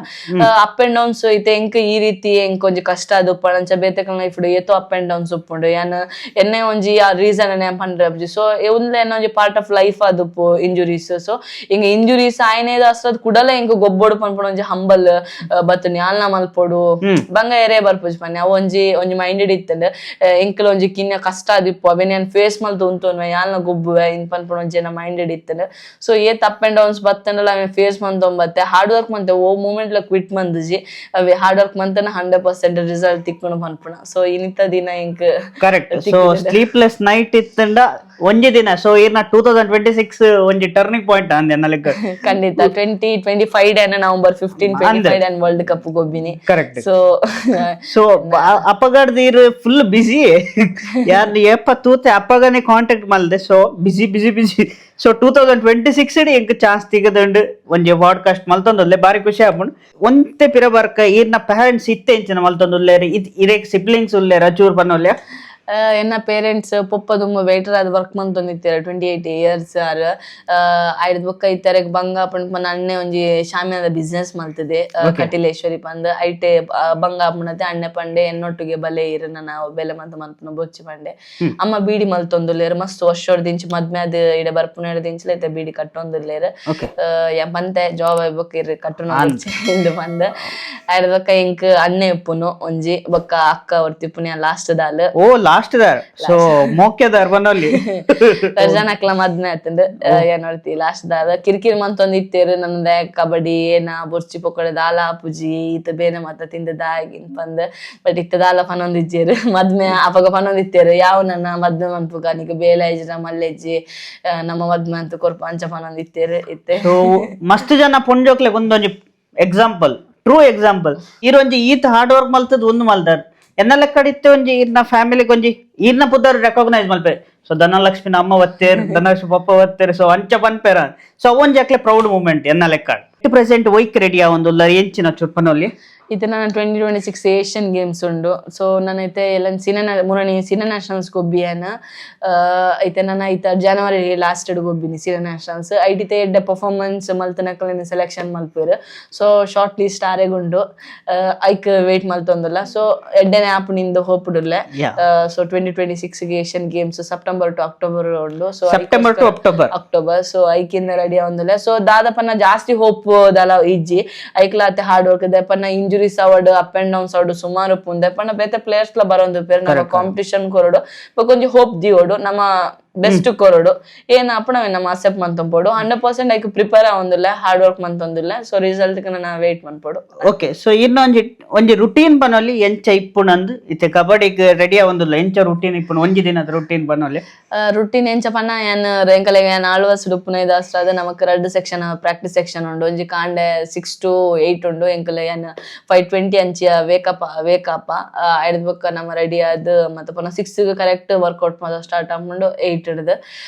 ಅಪ್ ಅಂಡ್ ಡೌನ್ಸ್ ಐತೆ ಎಂಕ್ ಈ ರೀತಿ ಎಂಕ್ ಒಂಜಿ ಕಷ್ಟ ಆದುಪ್ಪ ಅಂಚ ಬೇತೆಕಲ್ ಲೈಫ್ ಏತೋ ಅಪ್ ಅಂಡ್ ಡೌನ್ಸ್ ಉಪ್ಪುಂಡು ಯಾನ್ ಎನ್ನೆ ಒಂಜಿ ಆ ರೀಸನ್ ಅನ್ನ ಪಂಡ್ರೆ ಸೊ ಉಂದ್ಲ ಎನ್ನ ಒಂಜಿ ಪಾರ್ಟ್ ಆಫ್ ಲೈಫ್ ಆದುಪ್ಪು ಇಂಜುರೀಸ್ ಸೊ ಹಿಂಗ ಇಂಜುರೀಸ್ ಆಯ್ನೇದ ಅಸ್ರದ್ ಕುಡಲ ಎಂಕ್ ಗೊಬ್ಬೊಡು ಪನ್ಪುಡು ಒಂಜಿ ಹಂಬಲ್ ಬತ್ತುನಿ ಯಾಲ್ನ ಮಲ್ಪೊಡು ಬಂಗ ಎರೆ ಬರ್ಪುಜ್ ಪನ್ನೆ ಅವು ಒಂಜಿ ಮೈಂಡ್ ಹಿಡಿತ್ತಂಡ್ ಎಂಕಲ್ ಒಂಜಿ ಕಿನ್ನ ಕಷ್ಟ ಆದಿಪ್ಪು ಅವೆನ್ ಯಾನ್ ಫೇಸ್ ಮಲ್ತು ಉಂತುನ್ವೆ ಯಾಲ್ನ ಗೊಬ್ಬುವೆ ಇನ್ ಪನ್ಪುಡು ಜನ ಮೈಂಡ್ ಹಿಡಿತಾನೆ ಸೊ ಏತ್ ಅಪ್ ಅಂಡ್ ಡೌನ್ಸ್ ಬತ್ತಂಡಲ್ಲ ಅವೆ ಫೇಸ್ ಮಂತೊಂಬತ್ತೆ ಹಾರ್ಡ್ ವರ್ಕ್ ಮಂತೆ ಓ ಮೂಮೆಂಟ್ ಲ ಕ್ವಿಟ್ ಮಂದಜಿ ಅವೆ ಹಾರ್ಡ್ ವರ್ಕ್ ಮಂತನ 100% ರಿಸಲ್ಟ್ ತಿಕ್ಕುನು ಪನ್ಪುನ ಸೊ ಇನಿತ ದಿನ ಎಂಕ್ ಕರೆಕ್ಟ್ ಸೊ ಸ್ಲೀಪ್ಲೆಸ್ ನೈಟ್ ಇತ್ತಂಡ ಒಂಜಿ ದಿನ ಸೊ ಇರ್ನ 2026 ಒಂಜಿ ಟರ್ನಿಂಗ್ ಪಾಯಿಂಟ್ ಅಂದೆ ನಲಕ ಖಂಡಿತ 2025 ಏನ ನವೆಂಬರ್ 15 25 ಏನ್ ವರ್ಲ್ಡ್ ಕಪ್ ಗೊಬ್ಬಿನಿ ಕರೆಕ್ಟ್ ಸೊ ಸೊ ಅಪಗಡ್ದೀರ್ ಫುಲ್ ಬಿಸಿ ಯಾರ್ ಏಪ ತೂತೆ ಅಪಗನೆ ಕಾಂಟ್ಯಾಕ್ಟ್ ಮಲ್ದೆ ಸೊ ಬಿಸಿ ಸೊ 2026 ಎಂಕ್ ಚಾನ್ಸ್ ತಿಗದಂಡ್ ಒಂಜಿ ಪಾಡ್ಕಾಸ್ಟ್ ಮಲ್ತೊಂದುಲ್ಲೆ ಬಾರಿ ಖುಷಿ ಆಪುಂಡು ಒಂತೆ ಪಿರ ಬರ್ಕ ಈರ್ನ ಪೇರೆಂಟ್ಸ್ ಇತ್ತೆ ಇಂಚಿನ ಮಲ್ತೊಂದುಲ್ಲೇರ್ ಇರೇಕ್ ಸಿಬ್ಲಿಂಗ್ಸ್ ಉಲ್ಲೇರ ಚೂರ್ ಪನ್ನೊಲ್ಲೆ ಎನ್ನ ಪೇರೆಂಟ್ಸ್ ಪೊಪ್ಪ ತುಂಬ ಬೇಟರ್ ಆದ ವರ್ಕ್ ಮಂತೊಂದಿತ್ತಾರೆ 28 ಇಯರ್ಸ್ ಆರ್ ಆಯ್ದ ಬೊಕ್ಕ ಇತ್ತೆರೆಗ್ ಬಂಗ ಪಂಡ್ ಅಣ್ಣೆ ಒಂಜಿ ಶಾಮಿಯಾದ ಬಿಸ್ನೆಸ್ ಮಲ್ತದೆ ಕಟಿಲೇಶ್ವರಿ ಪಂದ್ ಐಟೆ ಬಂಗ ಪುಣತೆ ಅಣ್ಣೆ ಪಂಡೆ ಎನ್ನೊಟ್ಟಿಗೆ ಬಲೆ ಇರನ ನಾವು ಬೆಲೆ ಮಂತ ಮಲ್ಪುನ ಬೊಚ್ಚಿ ಪಂಡೆ ಅಮ್ಮ ಬೀಡಿ ಮಲ್ತೊಂದುಲ್ಲೇರ್ ಮಸ್ತ್ ವರ್ಷೋಡ್ದಿಂಚಿ ಮದ್ಮೆದ್ ಇಡೆ ಬರ್ಪುನ ದಿಂಚಲ ಐತೆ ಬೀಡಿ ಕಟ್ಟೊಂದುಲ್ಲೇರ್ ಪಂತೆ ಜಾಬ್ ಬೊಕ್ಕ ಇರ್ ಕಟ್ಟುನ ಇಂದು ಪಂದ್ ಆಯ್ದ ಬೊಕ್ಕ ಎಂಕ್ ಅಣ್ಣೆ ಉಪ್ಪುನು ಒಂಜಿ ಬೊಕ್ಕ ಅಕ್ಕ ಹೊರ್ತಿಪ್ಪುನ ಲಾಸ್ಟ್ ದಾಲ್ ಲಾಸ್ಟ್ ದಾರ್ ಸೊ ಮೋಕ್ಯದಾರ್ ಬನ್ನೊಲ್ಲಿ ಜನಕ್ಲ ಮದ್ಮೆ ಆತಂಡ್ ಏನ್ ಹೇಳ್ತಿ ಲಾಸ್ಟ್ ದಾದ ಕಿರಿಕಿರಿ ಮಂತೊಂದ್ ಇತ್ತೇರು ನನ್ನದ ಕಬಡ್ಡಿ ಏನ ಬೊರ್ಚಿ ಪೊಕಡೆ ದಾಲ ಪುಜಿ ಈತ ಬೇನೆ ಮಾತ ತಿಂದ ದಾಗಿನ್ ಪಂದ್ ಬಟ್ ಇತ್ತ ದಾಲ ಪನೊಂದಿಜ್ಜೇರು ಮದ್ಮೆ ಅಪಗ ಪನೊಂದಿತ್ತೇರು ಯಾವ ನನ್ನ ಮದ್ಮೆ ಮನ್ಪುಗ ನಿಗ ಬೇಲೆ ಐಜ್ರ ಮಲ್ಲೆಜ್ಜಿ ನಮ್ಮ ಮದ್ಮೆ ಅಂತ ಕೊರ್ಪ ಅಂಚ ಪನೊಂದಿತ್ತೇರು ಇತ್ತೆ ಮಸ್ತ್ ಜನ ಪುಂಜೋಕ್ಲೆ ಒಂದೊಂಜಿ ಎಕ್ಸಾಂಪಲ್ ಟ್ರೂ ಎಕ್ಸಾಂಪಲ್ ಈರೊಂಜಿ ಈತ ಹಾರ್ಡ್ ವರ್ಕ್ ಮಲ್ತದ್ ಒಂದು ಮಲ್ದಾರ್ ಎನ್ನ ಲೆಕ್ಕಡಿತ್ತೆ ಒಂಜಿ ಈರ್ನ ಫ್ಯಾಮಿಲಿಗೆ ಒಂಜಿ ಈರ್ನ ಪುದರ್ ರೆಕಾಗ್ನೈಸ್ ಮಲ್ಪೆ ಸೊ ಧನಲಕ್ಷ್ಮಿನ ಅಮ್ಮ ಒತ್ತೇರ್ ಧನಲಕ್ಷ್ಮಿ ಪಪ್ಪ ಒತ್ತೇರ್ ಸೊ ಅಂಚ ಪನ್ಪೇರ ಸೊ ಅವೊಂಜಿ ಅಕ್ಲೆ ಪ್ರೌಡ್ ಮೂಮೆಂಟ್ ಎನ್ನ ಲೆಕ್ಕ ಪ್ರೆಸೆಂಟ್ ವೈಕ್ ರೆಡಿ ಆವೊಂದುಲ್ಲ ಎಂಚಿನ ಚುರ್ಪನೊಲ್ಲಿ ಇದು ನನ್ನ 2026 ಏಷ್ಯನ್ ಗೇಮ್ಸ್ ಉಂಡು ಸೊ ನನ್ನೈತೆ ಎಲ್ಲ ಮೂರನೇ ಸಿನ ನ್ಯಾಷನಲ್ಸ್ ಗೊಬ್ಬಿಯನ ಐತೆ ನನ್ನ ಐತ ಜನವರಿ ಲಾಸ್ಟ್ ಗೊಬ್ಬಿನಿ ಸಿನ ನ್ಯಾಷನಲ್ಸ್ ಐಟಿತೆ ಎಡ್ಡೆ ಪರ್ಫಾರ್ಮೆನ್ಸ್ ಮಲ್ತನಕಲಿನ ಸೆಲೆಕ್ಷನ್ ಮಲ್ಪೇರು ಸೊ ಶಾರ್ಟ್ ಲಿಸ್ಟ್ ಆರೆಗುಂಡು ಐಕ್ ವೇಟ್ ಮಲ್ತೊಂದುಲ್ಲ ಸೊ ಎಡ್ಡೆನೆ ಆಪುನಿಂದ ಹೋಪುಡುಲ್ಲೆ so 2026 Asian games September to October ಉಂಡು so September to October so ಐಕಿಂದ ರೆಡಿ ಆವೊಂದುಲ್ಲೆ ಸೊ ದಾದಪನ್ನ ಜಾಸ್ತಿ ಹೋಪ್ ದಲ ಇಜ್ಜಿ ಐಕ್ಲಾತೆ ಹಾರ್ಡ್ ವರ್ಕ್ ದಪನ್ನ ಇಂಜುರಿ ಅವಡ್ ಅಪ್ ಅಂಡ್ ಡೌನ್ಸ್ ಅವಡು ಸುಮಾರು ಪುಂದೆ ಪಂಡ ಬೇತೆ ಪ್ಲೇಯರ್ಸ್ ಲ ಬರೋದು ಪೇರು ನಮ್ಮ ಕಾಂಪಿಟಿಷನ್ ಕೊರಡು ಕೊಂಚ ಹೋಪ್ ದಿಯೋಡು ನಮ್ಮ ಬೆಸ್ಟ್ ಕೊರಡು ಏನ್ ಅಪ್ಪಣವೆ ನಮ್ಮ ಅಸೆಪ್ಟ್ ಮಂತಂಪೋಡು 100% ಐಕ್ ಪ್ರಿಪೇರ್ ಆವೊಂದುಲ್ಲ ಹಾರ್ಡ್ ವರ್ಕ್ ಮಂತೊಂದುಲ್ಲ ಸೊ ರಿಸಲ್ಟ್ ನನ್ನ ವೇಟ್ ಮನ್ಪೋಡು ಓಕೆ ಸೊ ಇನ್ನೊಂಜಿ ರುಟೀನ್ ಬನೊಲಿ ಎಂಚ ಇಪ್ಪುನಂದ್ ಇತ್ತೆ ಕಬಡ್ಡಿಗ್ ರೆಡಿ ಆವೊಂದುಲ್ಲ ಎಂಚ ರುಟೀನ್ ಇಪ್ಪುನ ಒಂಜಿ ದಿನದ ರುಟೀನ್ ಬನೊಲಿ ರುಟೀನ್ ಎಂಚ ಪನ್ನ ಏನ್ ರೆಂಕಲೆಗ್ ಏನ್ ಆಳ್ವಾಸ್ ಡುಪ್ಪುನ ಇದಾಸ್ತ್ರಾದ ನಮಕ್ 2 ಸೆಕ್ಷನ್ ಪ್ರಾಕ್ಟೀಸ್ ಸೆಕ್ಷನ್ ಉಂಡು ಒಂಜಿ ಕಾಂಡೆ 6 to 8 ಉಂಡು ಎಂಕಲೆ ಏನ್ 5:20 ಅಂಚಿಯ ವೇಕಪ್ಪ ಆಯ್ದ ಬೊಕ್ಕ ನಮ್ಮ ರೆಡಿ ಆದ್ ಮತ್ತೆ ಪುನಃ 6 ಕರೆಕ್ಟ್ ವರ್ಕೌಟ್ ಮಾತ ಸ್ಟಾರ್ಟ್ ಆಪುಂಡು 8 ಹಿಡಿದು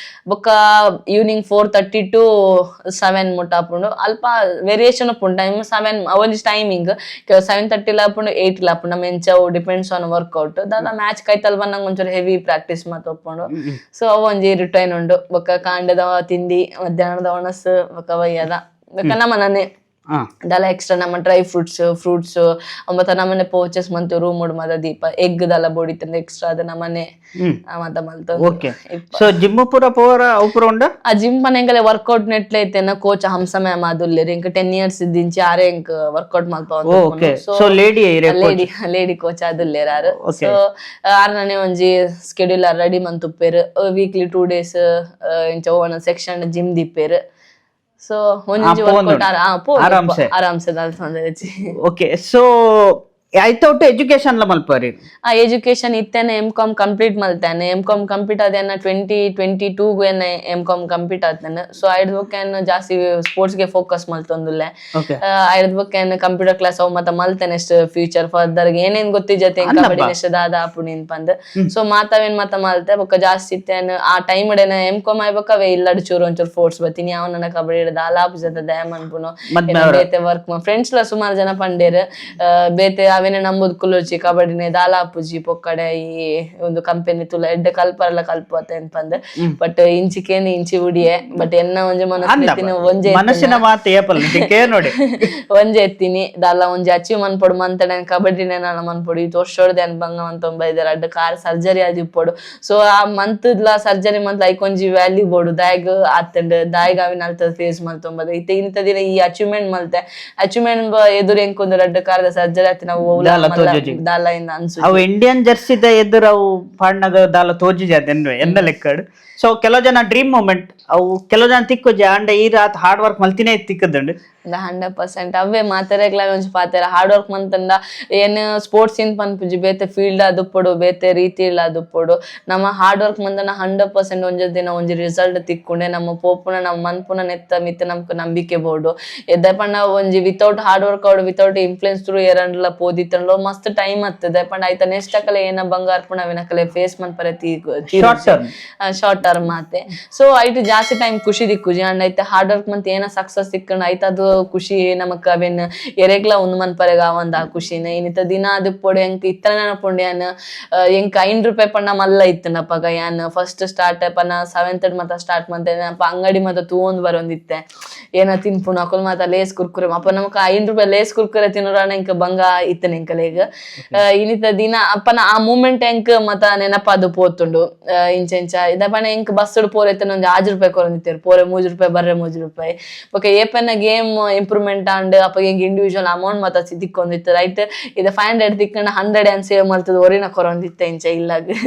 ಬೊಕ್ಕ ಈವ್ನಿಂಗ್ 4:30 to 7 ಮುಟ್ಟ ಆಪುಂಡು ಅಲ್ಪ ವೇರಿಯೇಷನ್ ಉಪ್ಪುಂಡು ಟೈಮ್ 7 ಒಂಜಿ ಟೈಮಿಂಗ್ 7:30 ಆಪುಂಡು 8 ಆಪುಂಡು ನಮ್ಮ ಎಂಚ ಡಿಪೆಂಡ್ಸ್ ಆನ್ ವರ್ಕ್ಔಟ್ ದಾದ ಮ್ಯಾಚ್ ಕೈತಲ್ ಬಂದಂಗ ಒಂಚೂರು ಹೆವಿ ಪ್ರಾಕ್ಟೀಸ್ ಮಾತ ಒಪ್ಪುಂಡು ಸೊ ಅವು ಒಂಜಿ ರಿಟೈನ್ ಉಂಡು ಬೊಕ್ಕ ಕಾಂಡದ ತಿಂಡಿ ಮಧ್ಯಾಹ್ನದ ಒಣಸ್ ಬೊಕ್ಕ ವಯ್ಯದ ಬೊಕ್ಕ ನಮ್ಮನೆ ದಾಲ ಎಕ್ಸ್ಟ್ರಾ ನಮ್ಮ ಡ್ರೈ ಫ್ರೂಟ್ಸ್ ಮತ್ತೆ ನಮ್ಮನೆ ಪೋಚಸ್ ಮಂತು ರೂಮ್ ಮದ ದೀಪ ಎಗ್ ದಾಲ ಬೋಡಿತಂದ್ರೆ ಎಕ್ಸ್ಟ್ರಾ ಅದ ನಮ್ಮನೆ ಮತ ಮಲ್ತ ಓಕೆ ಸೊ ಜಿಮ್ ಪೂರ ಪೋರ ಉಪುರ ಉಂಡ ಆ ಜಿಮ್ ಪನೆಂಗಲೆ ವರ್ಕೌಟ್ ನೆಟ್ಲೆ ಐತೆನ ಕೋಚ್ ಹಂಸ ಮ್ಯಾಮ್ ಆದುಲ್ಲೇರಿ ಇಂಕ 10 years ಇದ್ದಿಂಚಿ ಆರೆ ಇಂಕ ವರ್ಕೌಟ್ ಮಲ್ಪ ಓಕೆ ಸೊ ಲೇಡಿ ಕೋಚ್ ಆದುಲ್ಲೇರಾರು ಸೊ ಆರ್ನನೆ ಒಂಜಿ ಸ್ಕೆಡ್ಯೂಲ್ ರೆಡಿ ಮಂತುಪ್ಪೇರು ವೀಕ್ಲಿ 2 days ಇಂಚ ಓವನ ಸೆಕ್ಷನ್ ಜಿಮ್ ದಿಪ್ಪೇರು ಸೊ ಒಂಜಿ ವರ್ಕೌಟ್ ಆರಾಮ್ಸೆ ಓಕೆ ಸೊ ಐತೌಟ್ ಎಜುಕೇಶನ್ ಮಲ್ಪರಿ ಆ ಎಜುಕೇಶನ್ ಇತ್ತೇನೆ M.Com ಕಂಪ್ಲೀಟ್ ಮಲ್ತೇನೆ M.Com ಕಂಪ್ಲೀಟ್ ಆದೇನ 2022 ಏನ M.Com ಕಂಪ್ಲೀಟ್ ಆತೇನೆ ಸೊ ಐಡ್ ಬೊಕ್ಕೇನು ಜಾಸ್ತಿ ಸ್ಪೋರ್ಟ್ಸ್ ಗೆ ಫೋಕಸ್ ಮಲ್ತೊಂದುಲ್ಲೆ ಐಡ್ ಬೊಕ್ಕೇನು ಕಂಪ್ಯೂಟರ್ ಕ್ಲಾಸ್ ಅವ್ ಮತ್ತ ಮಲ್ತೇನೆ ಎಷ್ಟು ಫ್ಯೂಚರ್ ಫರ್ದರ್ ಏನೇನ್ ಗೊತ್ತಿಜತೆ ಕಬಡ್ಡಿ ನೆಸ್ಟ್ ದಾದ ಆಪುಣಿನ್ ಪಂದ್ ಸೊ ಮಾತಾವೇನ್ ಮತ್ತ ಮಲ್ತೆ ಬೊಕ್ಕ ಜಾಸ್ತಿ ಇತ್ತೇನು ಆ ಟೈಮ್ ಡೇನ M.Com ಆಯ್ಬಕ್ಕವೇ ಇಲ್ಲಡ್ ಚೂರು ಒಂಚೂರು ಫೋರ್ಟ್ಸ್ ಬತ್ತೀನಿ ಯಾವ ನನ್ನ ಕಬಡ್ಡಿ ಹಿಡ್ದ ಆಲಾಪ್ ಜೊತೆ ದಯಮ್ ಅನ್ಪುನು ಬೇತೆ ವರ್ಕ್ ಫ್ರೆಂಡ್ಸ್ ಲ ಸುಮಾರು ಜನ ಪಂಡೇರು ಬೇತೆ ಅವೇನೆ ನಂಬುದು ಕುಲೋಚಿ ಕಬಡ್ಡಿನೇ ದಾಲಾಪುಜಿ ಪೊಕ್ಕಡೆ ಈ ಒಂದು ಕಂಪನಿ ತುಲ ಎಡ್ಡೆ ಕಲ್ಪರಲ್ಲ ಕಲ್ಪತ್ತೆ ಅನ್ಪಂದ್ ಬಟ್ ಇಂಚಿಕೇನು ಇಂಚಿ ಉಡಿಯೆ ಬಟ್ ಎನ್ನ ಒಂಜಿ ಮನಸ್ಸಿನ ಮಾತು ನೋಡಿ ಒಂಜೆ ಎತ್ತೀನಿ ದಾಲ ಒಂಜಿ ಅಚೀವ್ ಮನ್ಪೊಡು ಮಂತಡೆ ಕಬಡ್ಡಿನೇ ನಾನು ಮನ್ಪೊಡು ಈ ತೋರ್ಸೋಡ್ದೆ ಅನ್ಬಂಗ ಮಂತೊಂಬೈದಾರ ಅಡ್ಡ ಕಾರ್ ಸರ್ಜರಿ ಆದಿಪ್ಪೊಡು ಸೊ ಆ ಮಂತ್ಲ ಸರ್ಜರಿ ಮಂತ್ ಐಕೊಂಜಿ ವ್ಯಾಲ್ಯೂ ಬೋಡು ದಾಯಗ್ ಆತಂಡ್ ದಾಯಗ್ ಅವಿನ ಅಲ್ತದ ಫೇಸ್ ಮಲ್ತೊಂಬದು ಇಂತ ದಿನ ಈ ಅಚೀವ್ಮೆಂಟ್ ಮಲ್ತೆ ಅಚೀವ್ಮೆಂಟ್ ಎದುರು ಎಂಕೊಂದು ಅಡ್ಡ ಕಾರದ ಸರ್ಜರಿ ಆತಿ ನಾವು ಅವು ಇಂಡಿಯನ್ ಜರ್ಸಿದ ಎದುರು ಅವು ಪಾಂಡಗ ದಾಲ ತೋಜಿಜಾದ ಎನ್ನ ಲೆಕ್ಕಡ್ ಸೊ ಕೆಲವು ಜನ ಡ್ರೀಮ್ ಮೂಮೆಂಟ್ ಅವು ಕೆಲವು ಜನ ತಿಕ್ಕೋಜಿ ಅಂಡ ಈ ರಾತ್ ಹಾರ್ಡ್ ವರ್ಕ್ ಮಲ್ತಿನೇ ತಿಕ್ಕದಂಡು 100% ಅವೇ ಮಾತಾರೆಗ್ಲ ಒಂಚ ಪಾತೆರ ಹಾರ್ಡ್ ವರ್ಕ್ ಮಂತಂದ ಏನು ಸ್ಪೋರ್ಟ್ಸ್ ಇನ್ ಪನ್ಪುಜಿ ಬೇತೆ ಫೀಲ್ಡ್ ಅದುಪ್ಪಡು ಬೇತೆ ರೀತಿ ಇಲ್ಲ ಅದುಪ್ಪಡು ನಮ್ಮ ಹಾರ್ಡ್ ವರ್ಕ್ ಮಂದನ 100% ಒಂಜ ದಿನ ಒಂಜಿ ರಿಸಲ್ಟ್ ತಿಕ್ಕೊಂಡೆ ನಮ್ಮ ಪೋಪುನ ನಮ್ಮ ಮನ್ಪುನ ನೆತ್ತ ಮಿತ್ತ ನಮ್ಕ ನಂಬಿಕೆ ಬೋಡು ಎದ್ದಪಂಡ ಒಂಜಿ without hard work out without influence through ಎರಡ್ಲ ಪೋದಿತ್ತಂಡ್ಲ ಮಸ್ತ್ ಟೈಮ್ ಹತ್ತದ ಪಂಡ ಆಯ್ತ ನೆಕ್ಸ್ಟ್ ಅಕಲೆ ಏನ ಬಂಗಾರಪುಣ ಅವಿನಕಲೆ ಫೇಸ್ ಮನ್ಪರೆ ಶಾರ್ಟ್ ಟರ್ಮ್ ಮಾತೆ ಸೊ ಐಟ್ ಜಾಸ್ತಿ ಟೈಮ್ ಖುಷಿ ದಿಕ್ಕುಜಿ ಅಂಡ್ ಐತೆ ಹಾರ್ಡ್ ವರ್ಕ್ ಮಂತ್ ಏನ ಸಕ್ಸಸ್ ಸಿಕ್ಕಂಡ್ ಆಯ್ತ ಅದು ಖುಷಿ ನಮಕ್ ಅವೇನ್ ಎರೆಗ್ಲ ಉಂದ್ ಮನ್ಪರೆಗ ಅವಂದ ಖುಷಿನ ಇನ್ನಿತ ದಿನ ಅದು ಪೊಡೆ ಎಂಕ್ ಇತ್ತ ನೆನಪುಂಡೆ ಯಾನ್ ಎಂಕ್ ₹5 ಪಣ್ಣ ಮಲ್ಲ ಇತ್ತನಪ್ಪಗ ಯಾನ್ ಫಸ್ಟ್ ಸ್ಟಾರ್ಟ್ ಪನ 7th ಮತ್ತ ಸ್ಟಾರ್ಟ್ ಮಂತೆ ಅಂಗಡಿ ಮತ್ತ ತೂಂದ್ ಬರೊಂದಿತ್ತೆ ಏನ ತಿನ್ಪುನ ಅಕಲ್ ಮಾತ ಲೇಸ್ ಕುರ್ಕುರೆ ಅಪ್ಪ ನಮಕ್ ₹5 ಲೇಸ್ ಕುರ್ಕುರೆ ತಿನ್ನೋರಾಣ ಎಂಕ್ ಬಂಗ ಇತ್ತನ ಎಂಕಲೇಗ ಇನ್ನಿತ ದಿನ ಅಪ್ಪನ ಆ ಮೂಮೆಂಟ್ ಎಂಕ್ ಮತ್ತ ನೆನಪದು ಪೋತುಂಡು ಇಂಚೆಂಚ ಇದಪನ ಎಂಕ್ ಬಸ್ಸಡ್ ಪೋರೆ ಒಂದ್ ₹5 ಕೊರೊಂದಿತ್ತೇರು ಪೋರೆ ₹3 ಬರ್ರೆ ₹3 ಓಕೆ ಏಪನ್ನ ಗೇಮ್ ಇಂಪ್ರೂವ್ಮೆಂಟ್ ಅಂಡ್ ಅಪ್ಪ ಎಂಕ್ ಇಂಡಿವಿಜುವಲ್ ಅಮೌಂಟ್ ಮತ್ತ ಸಿಕ್ಕೊಂದಿತ್ತು ರೈಟ್ ಇದು 500 ತಿಕ್ಕಂಡ 100 ಅನ್ ಸೇವ್ ಮಲ್ತದ ಒರಿನ ಕೊರೊಂದಿತ್ತೆ ಇಂಚ ಇಲ್ಲಾಗ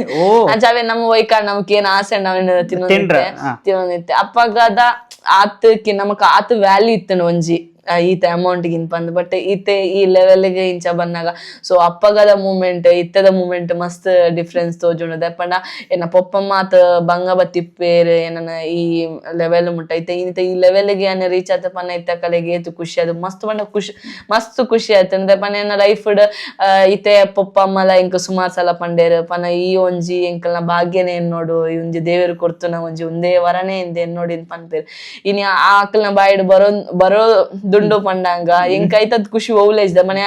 ಅಂಚಾವೆ ನಮ್ಮ ವೈಕಾಡ್ ನಮ್ಗೆ ಏನ್ ಆಸೆ ನಾವೇನು ತಿನ್ನೋದಿತ್ತೆ ಅಪ್ಪಗದ ಆತಕ್ಕೆ ನಮಕ್ ಆತ ವ್ಯಾಲ್ಯೂ ಇತ್ತನ ಒಂಜಿ ಈತ ಅಮೌಂಟ್ ಗಿನ್ ಬಂದ್ ಬಟ್ ಈತೆ ಈ ಲೆವೆಲ್ಗೆ ಇಂಚ ಬಂದಾಗ ಸೊ ಅಪ್ಪಗದ ಮೂಮೆಂಟ್ ಇತ್ತದ ಮೂಮೆಂಟ್ ಮಸ್ತ್ ಡಿಫ್ರೆನ್ಸ್ ತೋಜುಂಡು ದಪ್ಪಂಡ ಏನ ಪೊಪ್ಪ ಮಾತ ಬಂಗ ಬತ್ತಿಪ್ಪೇರು ಏನನ ಈ ಲೆವೆಲ್ ಮುಟ್ಟೈತೆ ಈತ ಈ ಲೆವೆಲ್ಗೆ ಏನ ರೀಚ್ ಆತ ಪನ್ನ ಇತ್ತ ಕಲೆಗೆ ಏತು ಖುಷಿ ಅದು ಮಸ್ತ್ ಬಂಡ ಮಸ್ತ್ ಖುಷಿ ಆಯ್ತು ದಪ್ಪನ ಏನ ಲೈಫ್ ಈತೆ ಪೊಪ್ಪ ಅಮ್ಮಲ ಎಂಕ ಸುಮಾರು ಸಲ ಪಂಡೇರು ಪನ ಈ ಒಂಜಿ ಎಂಕಲ್ನ ಭಾಗ್ಯನೇ ಏನ್ ನೋಡು ಈ ಒಂಜಿ ದೇವರು ಕೊಡ್ತುನ ಒಂಜಿ ಒಂದೇ ವರನೇ ಇಂದ ಏನ್ ನೋಡಿ ಪನ್ಪೇರು ಇನಿ ಆ ಆಕಲ್ನ ಬಾಯಿಡ್ ಬರೋ ದುಂಡು ಪಂಡಂಗ ಎಂಕ್ ಐತದ್ ಖುಷಿ ಓವ್ಲೇಜ್ದ ಮನೆ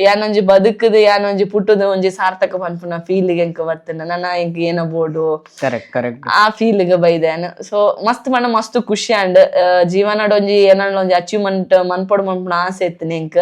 ಯಾನೊಂಜಿ ಬದುಕುದು ಯಾನೊಂಜಿ ಪುಟ್ಟುದು ಒಂಜಿ ಸಾರ್ಥಕ ಪನ್ಪುನ ಫೀಲಿಗೆ ಎಂಕ ಬರ್ತೇನೆ ನನ್ನ ಎಂಕ್ ಏನ ಬೋಡು ಆ ಫೀಲ್ಗೆ ಬೈದೇನು ಸೊ ಮಸ್ತ್ ಪಂಡ ಮಸ್ತ್ ಖುಷಿ ಅಂಡ್ ಜೀವನಡ್ ಒಂಜಿ ಏನಲ್ಲ ಒಂಜಿ ಅಚೀವ್ಮೆಂಟ್ ಮನ್ಪೊಡು ಮನ್ಪುನ ಆಸೆ ಇತ್ತನೆ ಎಂಕ್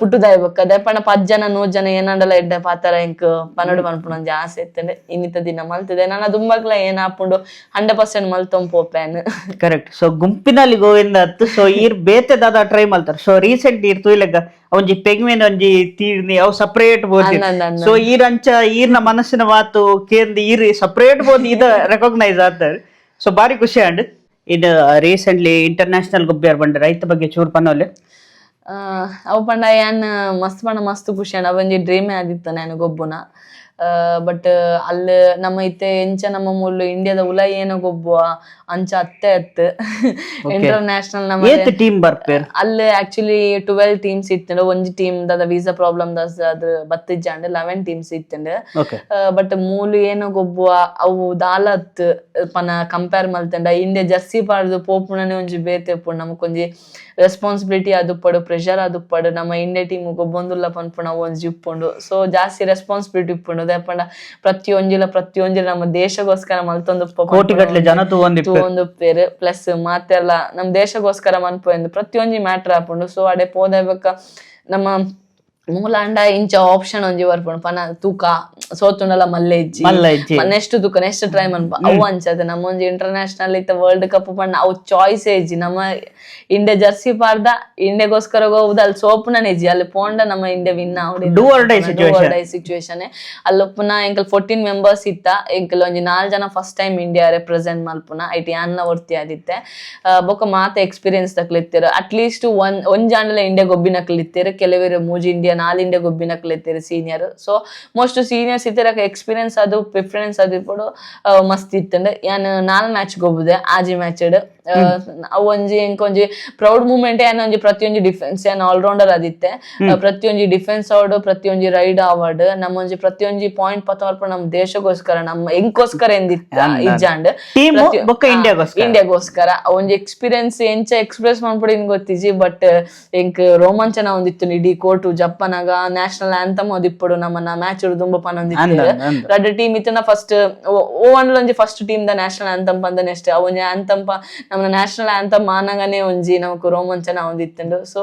ಪುಟ್ಟುದಾಯ್ಬಕ್ಕ ಅದೇ ಪಂಡ 10 ಜನ 100 ಜನ ಏನಂಡಲ ಎಡ್ಡೆ ಪಾತರ ಎಂಕ್ ಪನ್ನಡು ಮನ್ಪುನ ಒಂಜಿ ಆಸೆ ಇತ್ತಂಡೆ ಇನ್ನಿತ ದಿನ ಮಲ್ತಿದೆ ನನ್ನ ದುಂಬಕ್ಲ ಏನಾಪುಂಡು 100% ಮಲ್ತೊಂದು ಪೋಪೇನ್ ಕರೆಕ್ಟ್ ಸೊ ಗುಂಪಿನಲ್ಲಿ ಗೋವಿಂದ ಅತ್ತು ಸೊ ಈರ್ ಬೇತೆ ದಾದ ಟ್ರೈ ಮಾಡ್ತಾರೆ ಸೊ ರೀಸೆಂಟ್ ಇರ್ ತುಯ್ಲೆಗ ಒಂಜಿ ಪೆಂಗ್ವಿನ್ ಒಂಜಿ ತೀರ್ನಿ ಅವು ಸಪರೇಟ್ ಬೋದಿ ಸೊ ಈರಂಚ ಈರ್ನ ಮನಸ್ಸಿನ ಮಾತು ಕೇಂದ್ರ ಈರ್ ಸಪರೇಟ್ ಬೋದಿ ಇದ ರೆಕಾಗ್ನೈಸ್ ಆತಾರೆ ಸೊ ಬಾರಿ ಖುಷಿ ಅಂಡ್ ಇದು ರೀಸೆಂಟ್ಲಿ ಇಂಟರ್ನ್ಯಾಷನಲ್ ಗೊಬ್ಬರ ಬಂಡ ರೈತ ಬಗ್ಗೆ ಚೂರ್ ಪನ್ನೋಲೆ ಅವು ಪಂಡ ಏನ್ ಮಸ್ತ್ ಖುಷಿ ಅಂಡ್ ಅವೊಂಜಿ ಡ್ರೀಮೇ ಆದಿತ್ತು ನಾನು ಗೊಬ್ಬುನ ಬಟ್ ಅಲ್ಲಿ ನಮ್ಮ ಇತ್ತೆ ಎಂಚ ನಮ್ಮ ಮುಳ್ಳು ಇಂಡಿಯಾದ ಉಲ ಏನೋ ಗೊಬ್ಬುವ ಅಂಚ ಅತ್ತೆ ಇಂಟರ್ನ್ಯಾಷನಲ್ ನಮ್ಮ ಟೀಮ್ ಬರ್ಪೇರ್ ಅಲ್ಲಿ ಆಕ್ಚುಲಿ 12 ಟೀಮ್ಸ್ ಇತ್ತಂಡು ಒಂಜಿ ಟೀಮ್ ದ ವೀಸಾ ಪ್ರಾಬ್ಲಮ್ ಅದು ಬತ್ತಿಜ್ಜಾಂಡ್ 11 ಟೀಮ್ಸ್ ಇತ್ತಂಡು ಬಟ್ ಮೂಲು ಏನೋ ಗೊಬ್ಬುವ ಅವು ದಾಲತ್ ಪನ ಕಂಪೇರ್ ಮಲ್ತಂಡ ಇಂಡಿಯಾ ಜರ್ಸಿ ಪಾಡ್ದು ಪೋಪುಣನೆ ಒಂಜಿ ಬೇತೆ ಪುಂಡು ನಮಕೊಂಜಿ ರೆಸ್ಪಾನ್ಸಿಬಿಲಿಟಿ ಅದುಪ್ಪಡು ಪ್ರೆಷರ್ ಅದುಪ್ಪಡು ನಮ್ಮ ಇಂಡಿಯಾ ಟೀಮ್ ಗೊಬ್ಬೊಂದುಲ್ಲ ಪನ್ಪುಣ ಒಂಜಿ ಉಪ್ಪುಂಡು ಸೊ ಜಾಸ್ತಿ ರೆಸ್ಪಾನ್ಸಿಬಿಲಿಟಿ ಉಪ್ಪುಂಡು ದಾಯಪಂಡ ಪ್ರತಿಯೊಂಜಿಲ ನಮ್ಮ ದೇಶಗೋಸ್ಕರ ಮಲ್ತೊಂದು ಕೋಟಿಗಟ್ಟಲೆ ಜನ ತೂವೊಂದುಪ್ಪೇರು ಪ್ಲಸ್ ಮಾತೆಲ್ಲ ನಮ್ ದೇಶಗೋಸ್ಕರ ಮನ್ಪೊಂದು ಪ್ರತಿಯೊಂಜಿ ಮ್ಯಾಟರ್ ಆಪುಂಡು ಸೊ ಅಡೆ ಪೋದಬೇಕ ನಮ್ಮ ಮೂಲಂಡ ಇಂಚ ಆಪ್ಷನ್ ಒಂಜಿ ಬರ್ಪುಂಡು ಪನ ತೂಕ ಸೋತುಂಡಲ ಮಲ್ಲೆ ಇಜ್ಜಿ ನೆಕ್ಸ್ಟ್ ತೂಕ ನೆಕ್ಸ್ಟ್ ಟ್ರೈ ಮನ್ಪ ಅವು ಅಂಚದ ನಮ್ಮ ಒಂಜಿ ಇಂಟರ್ನ್ಯಾಷನಲ್ ಇತ್ತ ವರ್ಲ್ಡ್ ಕಪ್ ಪಂಡ ಅವು ಚಾಯ್ಸ್ ಇಜ್ಜಿ ನಮ್ಮ ಇಂಡಿಯಾ ಜರ್ಸಿ ಪಾರ್ದ ಇಂಡಿಯಾಗೋಸ್ಕರ ಹೋಗುದು ಅಲ್ಲಿ ಸೋಪುನ ಇಜ್ಜಿ ಅಲ್ಲಿ ಪೋಂಡ ನಮ್ಮ ಇಂಡಿಯಾ ವಿನ್ ಆವಡಿ ಸಿಚುವೇಶನ್ ಅಲ್ಲಿ ಪುನ ಎಂಕಲ್ 14 ಮೆಂಬರ್ಸ್ ಇತ್ತ ಎಂಕಲ್ ಒಂಜಿ 4 ಜನ ಫಸ್ಟ್ ಟೈಮ್ ಇಂಡಿಯಾ ರೆಪ್ರೆಸೆಂಟ್ ಮಲ್ಪುನ ಐಟಿ ಅನ್ನ ಒರ್ತಿ ಆದಿತ್ತೆ ಬೊಕ ಮಾತ ಎಕ್ಸ್ಪೀರಿಯನ್ಸ್ ತಕ್ಲಿತ್ತೀರ ಅಟ್ಲೀಸ್ಟ್ ಒಂದ್ ಜಾಂಡಲ ಇಂಡಿಯಾ ಗೊಬ್ಬಿನಕ್ಲಿತ್ತೀರ ಕೆಲವರು ಮೂಜಿ ಇಂಡಿಯಾ 4 ಇಂಡಿಯಾ ಗೊಬ್ಬಿನಕ್ಲಿತ್ತೀರ ಸೀನಿಯರ್ ಸೊ ಮೋಸ್ಟ್ ಸೀನಿಯರ್ಸ್ ಇತ್ತಿರಕ ಎಕ್ಸ್ಪೀರಿಯನ್ಸ್ ಅದು ಪ್ರಿಫರೆನ್ಸ್ ಅದು ಕೂಡ ಮಸ್ತ್ ಇತ್ತಂಡ್ ಯಾನ್ 4 ಮ್ಯಾಚ್ ಗೊಬ್ಬುದೆ ಆಜಿ ಮ್ಯಾಚ್ ಒಂಜಿ ಎಂಕೊಂಜಿ ಪ್ರೌಡ್ ಮೂಮೆಂಟ್ ಏನ ಒಂಜಿ ಪ್ರತಿಯೊಂಜಿ ಡಿಫೆನ್ಸ್ ಏನ್ ಆಲ್ರೌಂಡರ್ ಆದಿತ್ತೆ ಪ್ರತಿಯೊಂಜಿ ಡಿಫೆನ್ಸ್ ಅವಾರ್ಡ್ ಪ್ರತಿಯೊಂಜಿ ರೈಡ್ ಅವಾರ್ಡ್ ನಮ್ಮ ಒಂಜಿ ಪ್ರತಿಯೊಂಜಿ ಪಾಯಿಂಟ್ ಪತ್ತವರ್ಪ ನಮ್ಮ ದೇಶಗೋಸ್ಕರ ನಮ್ಮ ಎಂಕೋಸ್ಕರ ಎಂದಿತ್ತ ಇಜ್ಜಾಂಡ್ ಇಂಡಿಯಾಗೋಸ್ಕರ ಒಂಜಿ ಎಕ್ಸ್ಪೀರಿಯನ್ಸ್ ಎಂಚ ಎಕ್ಸ್ಪ್ರೆಸ್ ಮಾಡ್ಬಿಡಿ ಗೊತ್ತಿಜಿ ಬಟ್ ಎಂಕ್ ರೋಮಾಂಚನ ಒಂದಿತ್ತು ಇಡೀ ಕೋರ್ಟು ಜಪ್ಪನಾಗ ನ್ಯಾಷನಲ್ ಆಂಥಮ್ ಓದಿಪ್ಪಡು ನಮ್ಮನ್ನ ಮ್ಯಾಚ್ ತುಂಬ ಪನೊಂದಿತ್ತು ರಡ್ ಟೀಮ್ ಇತ್ತನ ಫಸ್ಟ್ ಒಂಜಿ ಫಸ್ಟ್ ಟೀಮ್ ದ ನ್ಯಾಷನಲ್ ಆಂಥಮ್ ಪಂದ ನೆಕ್ಸ್ಟ್ ಒಂಜಿ ಆಂಥಮ್ ನಮ್ಮ ನ್ಯಾಷನಲ್ ಆಂಥಮ್ ಮಾನಗನೆ ಒಂಜಿ ನಮಕ್ ರೋಮಾಂಚನ ಒಂದಿತ್ತಂಡು ಸೊ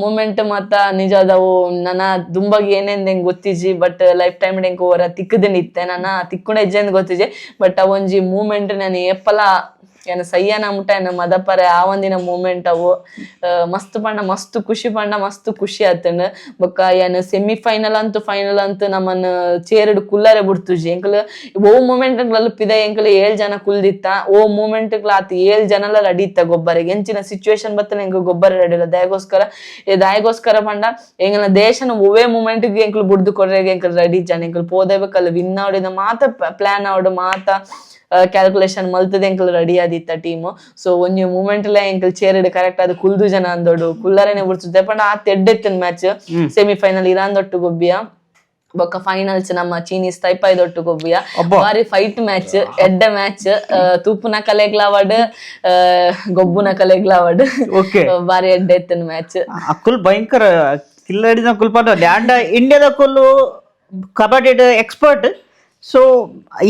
ಮೂಮೆಂಟ್ ಮತ್ತ ನಿಜದವು ನನ್ನ ದುಂಬಾಗಿ ಏನೇನ್ ಹೆಂಗ್ ಗೊತ್ತಿಜಿ ಬಟ್ ಲೈಫ್ ಟೈಮ್ ಹೆಂಗ್ ಓವರ ತಿಕ್ಕದನಿತ್ತೆ ನನ್ನ ತಿಕ್ಕೊಂಡ ಹೆಜ್ಜೆ ಗೊತ್ತಿಜಿ ಬಟ್ ಅವೊಂಜಿ ಮೂಮೆಂಟ್ ನಾನು ಏಪಲ ಏನ ಸಯ್ಯನ ಮುಟ್ಟ ಏನ ಮದಪರೆ ಆ ಒಂದಿನ ಮೂಮೆಂಟ್ ಅವು ಮಸ್ತ್ ಖುಷಿ ಆತಂಡ್ ಬೊಕ್ಕ ಏನ್ ಸೆಮಿಫೈನಲ್ ಅಂತೂ ನಮ್ಮನ್ನ ಚೇರಡು ಕುಲ್ಲರೆ ಬಿಡ್ತುಜಿ ಎಂಕಲ್ ಓ ಮೂಮೆಂಟ್ ಪಿದ ಎಂಕಲ್ 7 ಜನ ಕುಲ್ದಿತ್ತ ಓ ಮೂಮೆಂಟ್ ಆತ 7 ಜನಲ ರೆಡಿತ್ತ ಗೊಬ್ಬರಿಗೆ ಎಂಚಿನ ಸಿಚುವೇಶನ್ ಬತ್ತನ ಎಂಕ ಗೊಬ್ಬರ ರೆಡಿಲ್ಲ ದಯಗೋಸ್ಕರ ಪಂಡ ಎಂಕಲ್ನ ದೇಶನ ಒವೇ ಮೂಮೆಂಟ್ ಎಂಕಲ್ ಬುಡ್ದು ಕೊಡ್ರೆಗೆ ಎಂಕಲ್ ರೆಡಿ ಜನ ಎಂಕಲ್ ಪೋದೇಬೇಕಲ್ಲ ವಿನ್ ಆವಡಿದ ಮಾತ ಪ್ಲಾನ್ ಆವಡು ಮಾತ ಕ್ಯಾಲ್ಕುಲೇಷನ್ ಮಲ್ತದ ಎಂಕಲ್ ರೆಡಿ ಆದಿತ್ತ ಟೀಮ್ ಸೊ ಒಂಜಿ ಮೂಮೆಂಟ್ ಎಂಕಲ್ ಚೇರಿಡ್ ಕರೆಕ್ಟ್ ಅದು ಕುಲ್ದು ಜನ ಅಂದೋಡು ಕುಲ್ಲರೇನೆ ಬಿಡ್ಸುತ್ತೆ ಪಂಡ ಆ ತೆಡ್ಡೆತ್ತಿನ ಮ್ಯಾಚ್ ಸೆಮಿಫೈನಲ್ ಇರಾನ್ ದೊಟ್ಟು ಗೊಬ್ಬಿಯ ಬೊಕ್ಕ ಫೈನಲ್ಸ್ ನಮ್ಮ ಚೀನೀಸ್ ತೈಪಾಯ್ ದೊಟ್ಟು ಗೊಬ್ಬಿಯ ಬಾರಿ ಫೈಟ್ ಮ್ಯಾಚ್ ಎಡ್ಡ ಮ್ಯಾಚ್ ತೂಪುನ ಕಲೆಗ್ಲಾವಡ್ ಗೊಬ್ಬುನ ಕಲೆಗ್ಲಾವಡ್ ಬಾರಿ ಎಡ್ಡ ಎತ್ತಿನ ಮ್ಯಾಚ್ ಅಕ್ಕುಲ್ ಭಯಂಕರ ಕಿಲ್ಲಡಿನ ಕುಲ್ಪಾಟ ಇಂಡಿಯಾದ ಕುಲ್ಲು ಕಬಡ್ಡಿ ಎಕ್ಸ್ಪರ್ಟ್ ಸೊ